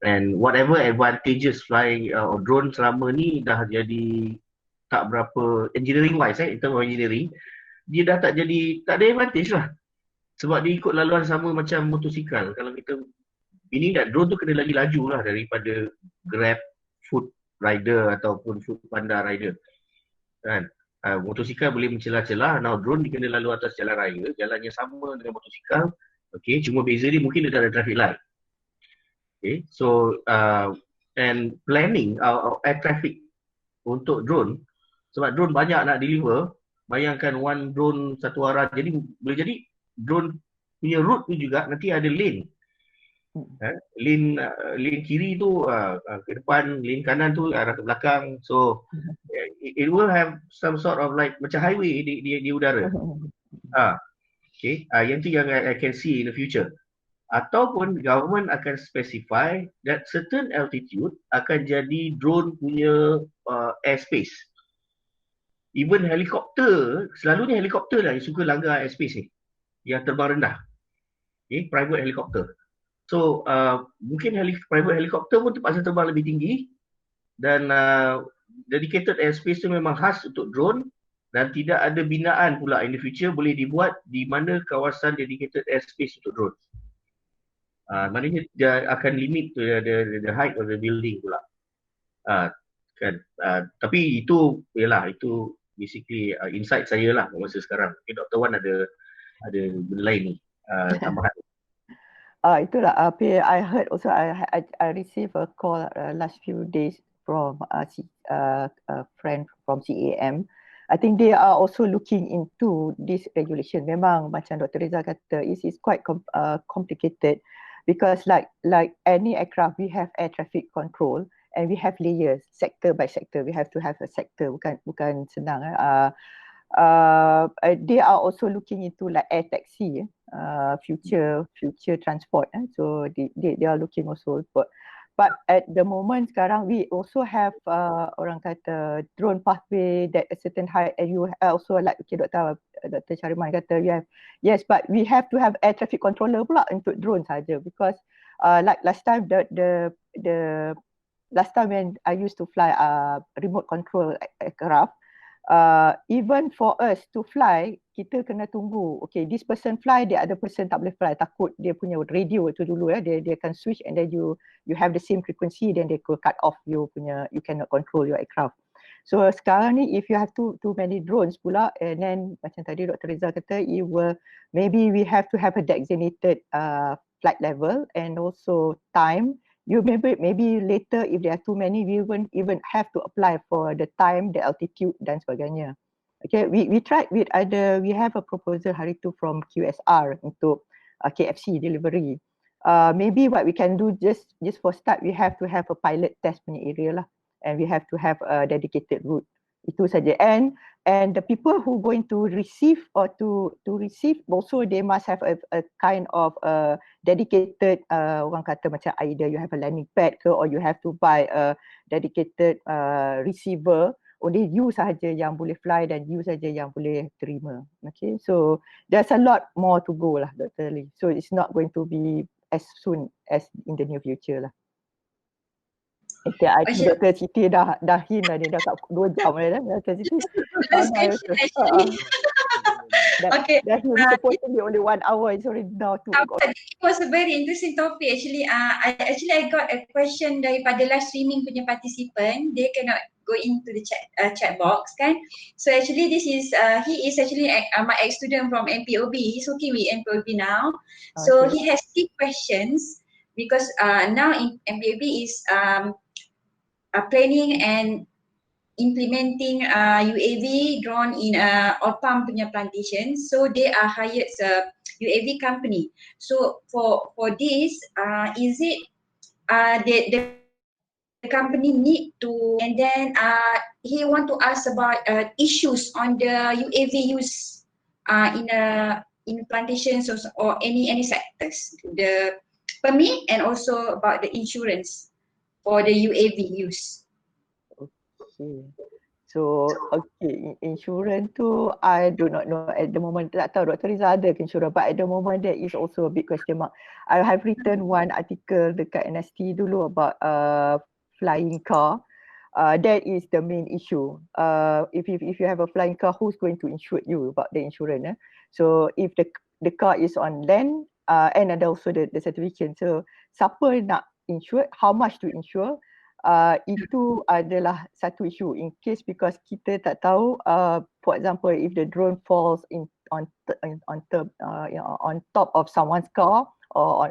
and whatever advantages flying or drone selama ni dah jadi tak berapa engineering wise in terms of engineering dia dah tak ada advantage lah sebab dia ikut laluan sama macam motosikal. Kalau kita ini drone tu kena lagi laju lah daripada Grab, Food Rider ataupun Food Panda Rider kan. Motosikal boleh mencelah-celah, now drone dia kena lalu atas jalan raya, jalannya sama dengan motosikal, okay, cuma beza dia mungkin dia tak ada traffic light. Okay, so and planning air traffic untuk drone, sebab drone banyak nak deliver, bayangkan one drone satu arah, jadi boleh jadi drone punya route tu juga nanti ada lane. Lane kiri tu ke depan, lane kanan tu arah ke belakang. So it will have some sort of like macam highway di udara. Okay, yang tu yang I can see in the future. Ataupun government akan specify that certain altitude akan jadi drone punya airspace. Even helikopter, selalunya helikopter lah yang suka langgar airspace ni, yang terbang rendah. Okay, private helicopter. So mungkin private helicopter pun terpaksa terbang lebih tinggi dan dedicated airspace tu memang khas untuk drone dan tidak ada binaan pula in the future boleh dibuat di mana kawasan dedicated airspace untuk drone. Maknanya dia akan limit to the height of the building pula. Tapi itu ialah itu basically insight saya lah masa sekarang. Okay, Dr. Wan ada benda lain ni tambahan. Itulah I heard also I received a call last few days from a friend from CAM. I think they are also looking into this regulation. Memang macam Dr. Rizal kata, it is quite complicated because like any aircraft we have air traffic control and we have layers sector by sector. We have to have a sector, bukan senang. They are also looking into like air taxi, future transport. So they are looking also. But at the moment sekarang we also have orang kata drone pathway that a certain height, and you also like Dr. Syariman kata yes, but we have to have air traffic controller pula untuk drone saja because like last time the last time when I used to fly remote control aircraft, even for us to fly, kita kena tunggu. Okay, this person fly, the other person tak boleh fly. Takut dia punya radio tu dulu dia akan switch and then you have the same frequency, then they could cut off you cannot control your aircraft. So sekarang ni if you have too many drones pula, and then macam tadi Dr. Rizal kata, maybe we have to have a designated flight level and also time. You maybe later if there are too many, we won't even have to apply for the time, the altitude dan sebagainya. Okay, we tried we have a proposal hari tu from QSR untuk KFC delivery. Maybe what we can do just for start, we have to have a pilot test punya area lah. and we have to have a dedicated route. Itu saja. And the people who going to receive or to receive also, they must have a kind of dedicated, orang kata macam either you have a landing pad ke, or you have to buy a dedicated receiver. Only you sahaja yang boleh fly dan you sahaja yang boleh terima. Okay, so there's a lot more to go lah, Dr. Lee. So it's not going to be as soon as in the near future lah. Okay, I think Dr. Siti dah hint lah, dia dah kat 2 jam dah Dr. Siti. Last question actually. Okay. That was supposed to be only 1 hour. It's already now 2 hours. It was a very interesting topic actually. I got a question daripada live streaming punya participant. They cannot go into the chat box kan. So actually this is he is actually my ex-student from MPOB. He's working with MPOB now. So he has 3 questions because now in MPOB is planning and implementing UAV drone in Orpam punya plantation. So they are hired a UAV company. So for this, is it the company need to, and then he want to ask about issues on the UAV use in plantations or any sectors, the permit and also about the insurance for the UAV use. So, insurance tu I do not know at the moment. Tak tahu Dr. Rizal ada ke insurance, but at the moment there is also a big question mark. I have written one article dekat NST dulu about flying car. That is the main issue. If you have a flying car, who's going to insure you about the insurance? So if the car is on land and ada also the certificate. So siapa nak insure, how much to insure? Itu adalah satu isu in case, because kita tak tahu, for example, if the drone falls on top of someone's car or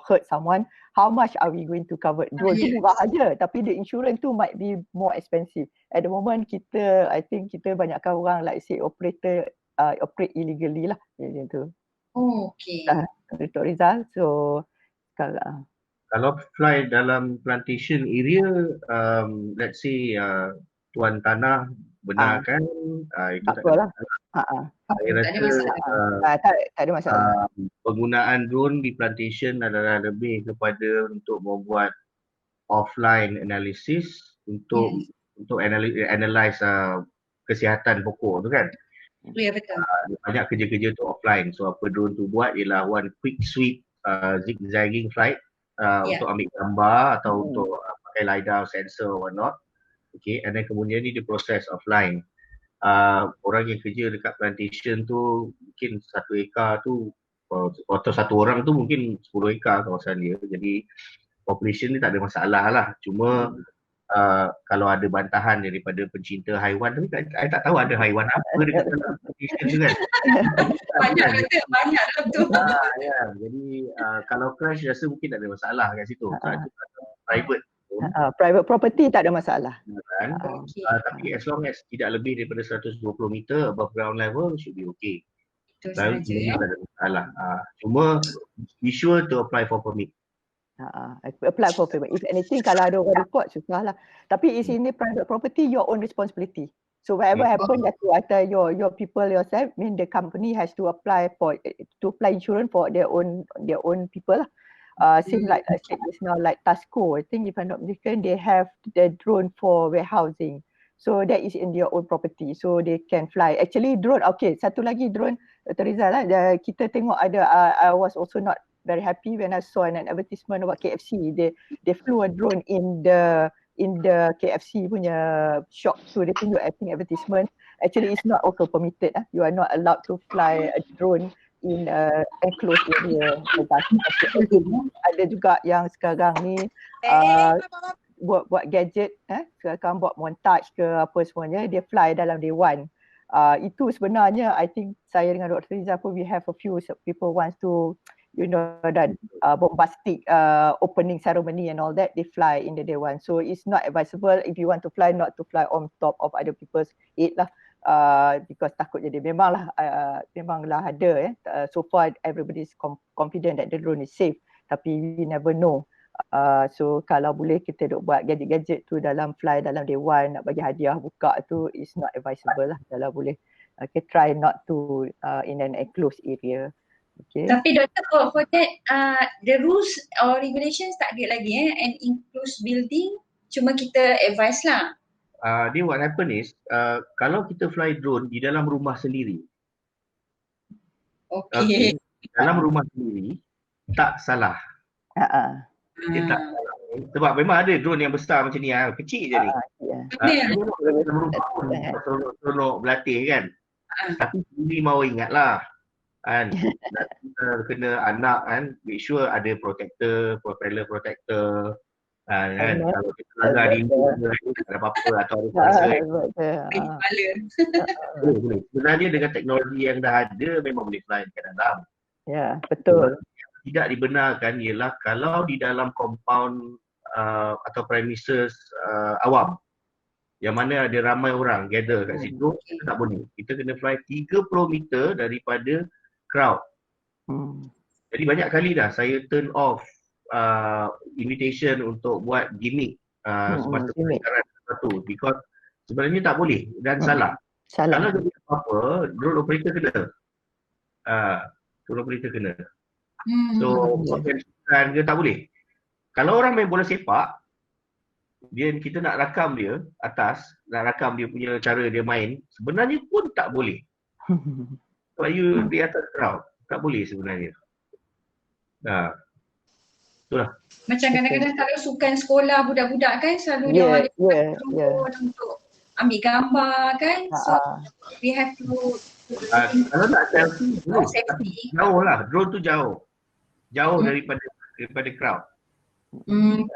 hurt someone, how much are we going to cover? Drone tu murah aja, tapi the insurance tu might be more expensive. At the moment I think kita banyakkan orang like say operate illegally lah macam tu. Okay. Dr. Rizal, so sekarang kalau fly dalam plantation area, let's say tuan tanah benarkan, itu tak ada masalah. Saya rasa tak ada masalah. Penggunaan drone di plantation adalah lebih kepada untuk membuat offline analysis untuk analyze kesihatan pokok tu kan. Ya, betul. Banyak kerja-kerja tu offline. So apa drone tu buat ialah one quick sweep zigzagging flight untuk ambil gambar atau untuk pakai LiDAR sensor or whatnot. Okay, and then kemudian ni diproses offline. Orang yang kerja dekat plantation tu mungkin 1 ekar tu atau 1 orang tu mungkin 10 ekar kawasan dia. Jadi population ni tak ada masalah lah. Cuma kalau ada bantahan daripada pencinta haiwan tu, saya tak tahu ada haiwan apa dekat dalam plantation tu kan. Banyak tu. Ya, jadi kalau crash rasa mungkin tak ada masalah kat situ. Private. Private property tak ada masalah. Kan? Tapi as long as tidak lebih daripada 120 meter above ground level, should be okay. Lalu tak ada masalah. Cuma be sure to apply for permit. Apply for permit. If anything, kalau ada orang report, susah lah. Tapi is ini private property, your own responsibility. So whatever happen, that either your people yourself, mean the company has to apply insurance for their own people lah. Same like I said just now, like Tasco, I think if I'm not mistaken, they have the drone for warehousing. So that is in their own property, so they can fly. Actually drone, okay, satu lagi drone, Dr. Rizal lah, kita tengok ada, I was also not very happy when I saw an advertisement about KFC. They flew a drone in the KFC punya shop. So they tunjuk, I think, advertisement. Actually it's not also permitted. You are not allowed to fly a drone in enclosed area. Ada juga yang sekarang ni buat gadget, sekarang buat montage ke apa semuanya, dia fly dalam dewan. Itu sebenarnya I think saya dengan Dr. Rizal pun, we have a few people wants to, you know, that bombastic opening ceremony and all that, they fly in the dewan. So it's not advisable if you want to fly, not to fly on top of other people's head lah. Because takut jadi memanglah ada so far everybody is confident that the drone is safe, tapi we never know So kalau boleh kita duk buat gadget-gadget tu dalam fly dalam day one, nak bagi hadiah buka tu is not advisable lah kalau boleh. Okay, try not to in an enclosed area. Okay. Tapi doktor, for that the rules or regulations tak ada lagi and enclosed building, cuma kita advise lah. Dia what happen is kalau kita fly drone di dalam rumah sendiri, Okay. dalam rumah sendiri tak salah. Dia tak salah. Sebab memang ada drone yang besar macam ni, kecil je ni. Dalam rumah pun seronok berlatih kan. Tapi sendiri mau ingatlah kan, kena anak kan, make sure ada protector, propeller protector kan. Kalau kita langgar di tak ada apa-apa atau ada kuasa boleh. Sebenarnya dengan teknologi yang dah ada memang boleh fly kat dalam. Ya, betul. Tidak dibenarkan ialah kalau di dalam compound atau premises awam yang mana ada ramai orang gather kat situ, kita tak boleh. Kita kena fly 30 meter daripada crowd. Jadi banyak kali dah saya turn off invitation untuk buat gimmick semasa perjalanan satu, because sebenarnya tak boleh dan salah. Kalau ada apa-apa, drone operator kena. Drone operator kena. So, kan dia tak boleh. Kalau orang main bola sepak, kita nak rakam dia atas, nak rakam dia punya cara dia main, sebenarnya pun tak boleh. Sebab you di atas crowd, tak boleh sebenarnya. Itulah. Macam kadang-kadang kalau sukan sekolah budak-budak kan selalu dia orang ada untuk ambil gambar kan. So we have to kalau nak selfie, jauh lah. Drone tu jauh. Jauh daripada crowd.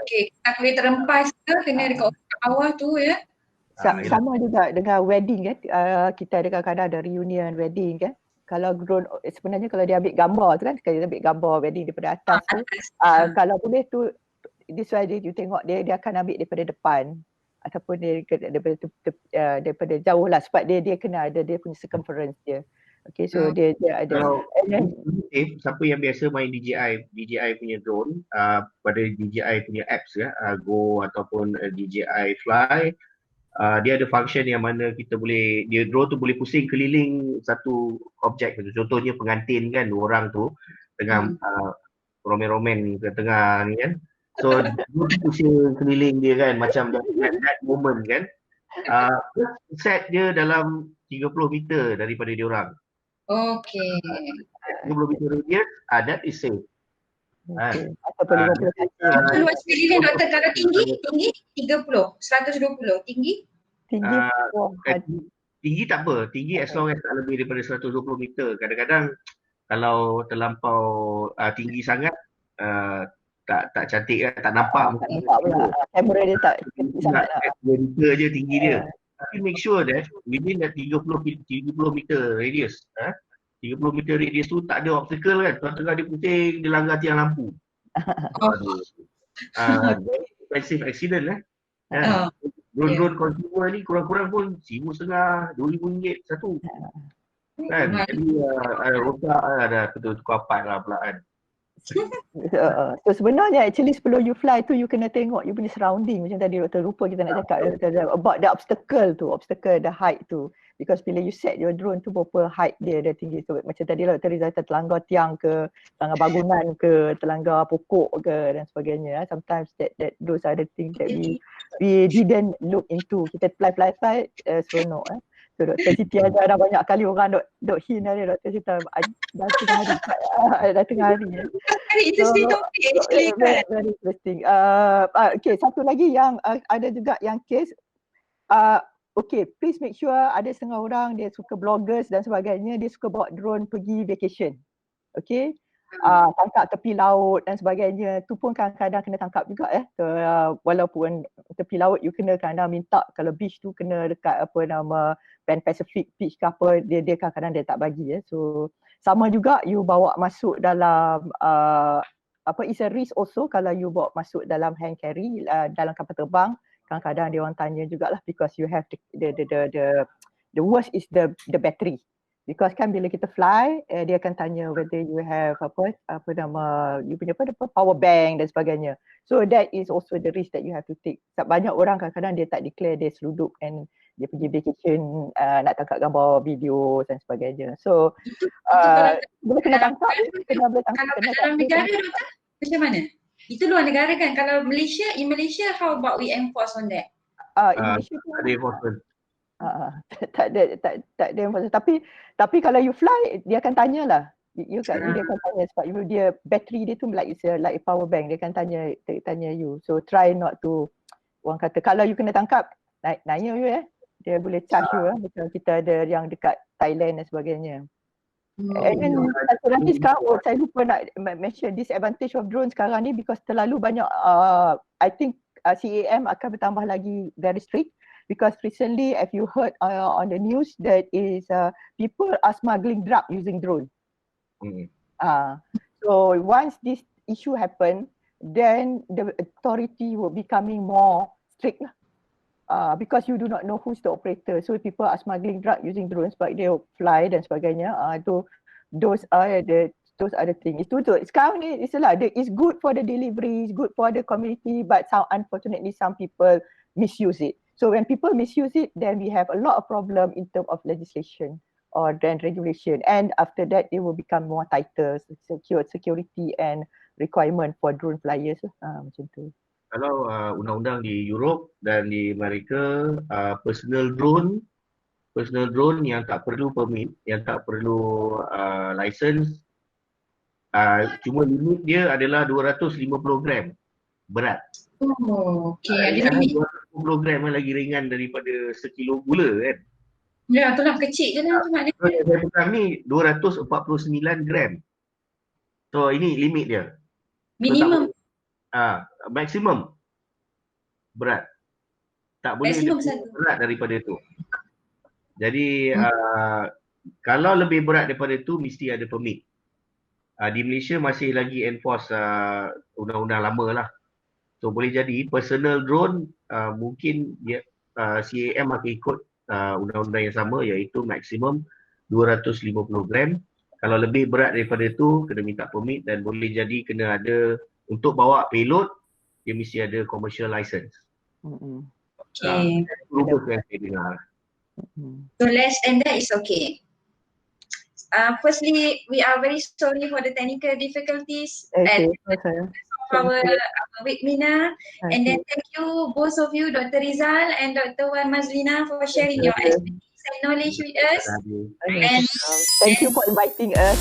Okay, tak boleh terempas ke, kena dekat bawah tu ya. Sama juga dengan wedding kan, kita ada kadang-kadang ada reunion wedding kan. Kalau drone sebenarnya kalau dia ambil gambar tu kan, sekali dia ambil gambar wedding daripada atas tu, kalau boleh tu this way you tengok dia akan ambil daripada depan ataupun dia daripada jauh lah, sebab dia kena ada dia punya circumference dia. Okay, so dia ada. Siapa yang biasa main DJI punya drone, pada DJI punya apps ya, Go ataupun DJI Fly, dia ada function yang mana kita boleh, drone tu boleh pusing keliling satu objek. Contohnya pengantin kan, dua orang tu tengah romen-romen ke tengah ni kan. So drone tu pusing keliling dia kan, macam that moment kan. Set dia dalam 30 meter daripada dia orang. Okay. 30 meter radius, that is safe. Ataupun 50 kaki. Luas pilihan doktor, kalau tinggi 30, 120, tinggi? Tinggi tak apa, tinggi as long as tak lebih daripada 120 meter. Kadang-kadang kalau terlampau tinggi sangat, tak cantik kan, tak nampak. Tak nampak pula, kamera dia tak sangat lah. Meter je tinggi dia. Tapi make sure that within that 30 meter radius, 30 meter radius tu tak ada obstacle kan. Tengah-tengah dia pusing, dia langgar tiang lampu. Expensive accident drone consumer ni kurang-kurang pun RM1,500, RM2,000 satu. Kan? Jadi rosak ada tukar part lah pula kan. So sebenarnya actually sebelum you fly tu you kena tengok you punya surrounding, macam tadi doktor lupa kita nak cakap about the obstacle, the height tu, because bila you set your drone tu berapa height dia tinggi tu, macam tadi doktor Rizal terlanggar tiang ke, terlanggar bangunan ke, terlanggar pokok ke dan sebagainya. Sometimes that those are the things that we didn't look into. Kita fly seronok So Dr. Siti ajar dah banyak kali orang dok hint dia, Dr. Siti dah tengah hari. Interesting topic actually kan. Very interesting. Okay, satu lagi yang ada juga yang case, okay, please make sure, ada setengah orang dia suka bloggers dan sebagainya, dia suka bawa drone pergi vacation. Okay, tangkap tepi laut dan sebagainya, tu pun kadang-kadang kena tangkap juga walaupun tepi laut you kena kadang minta, kalau beach tu kena dekat Pan Pacific Beach ke apa, dia kadang-kadang dia tak bagi So sama juga you bawa masuk dalam it's a risk also kalau you bawa masuk dalam hand carry dalam kapal terbang. Kadang-kadang dia orang tanya jugalah, because you have the worst is the battery. Because kan bila kita fly, dia akan tanya whether you have you punya power bank dan sebagainya. So that is also the risk that you have to take. Banyak orang kadang-kadang dia tak declare dia selundup and dia pergi vacation nak tangkap gambar, video dan sebagainya. So boleh kena tangkap, boleh tangkap. Kalau dalam negara doktor, macam mana? Itu luar negara kan? Kalau Malaysia, in Malaysia, how about we enforce on that? In Malaysia tu ada enforcement. Tak ada enforcement. Tapi kalau you fly, dia akan tanya lah. Dia akan tanya sebab dia battery dia tu like a power bank. Dia akan tanya you. So try not to, orang kata kalau you kena tangkap, nanya you dia boleh charge you macam kita ada yang dekat Thailand dan sebagainya. And then satu lagi sekarang saya lupa nak mention disadvantage of drone sekarang ni because terlalu banyak I think CAM akan bertambah lagi very strict because recently if you heard on the news that is people are smuggling drug using drone. So once this issue happen, then the authority will becoming more strict lah. Because you do not know who's the operator. So people are smuggling drug using drones, but they fly dan sebagainya. Those are the things. Itu sekarang ni it's good for the delivery, it's good for the community, but unfortunately some people misuse it. So when people misuse it, then we have a lot of problem in terms of legislation or then regulation. And after that, it will become more tighter security and requirement for drone flyers. Macam tu. Kalau undang-undang di Europe dan di Amerika, personal drone yang tak perlu permit, yang tak perlu license, cuma limit dia adalah 250 gram berat. Okay, ada limit. 250 gram lagi ringan daripada sekilo gula kan. Ya, itulah kecil je lah tu maknanya. Saya pegang ni 249 gram. So ini limit dia. Minimum. Maksimum berat. Tak boleh lebih berat daripada itu. Jadi kalau lebih berat daripada itu mesti ada permit. Di Malaysia masih lagi enforce undang-undang lama lah. So boleh jadi personal drone mungkin CAM akan ikut undang-undang yang sama iaitu maksimum 250 gram. Kalau lebih berat daripada itu kena minta permit dan boleh jadi kena ada untuk bawa payload dia mesti ada commercial license. Okay. So less than that is okay. Firstly, we are very sorry for the technical difficulties and our webinar. And then thank you both of you, Dr. Rizal and Dr. Mazlina, for sharing your expertise and knowledge with us. And thank you for inviting us.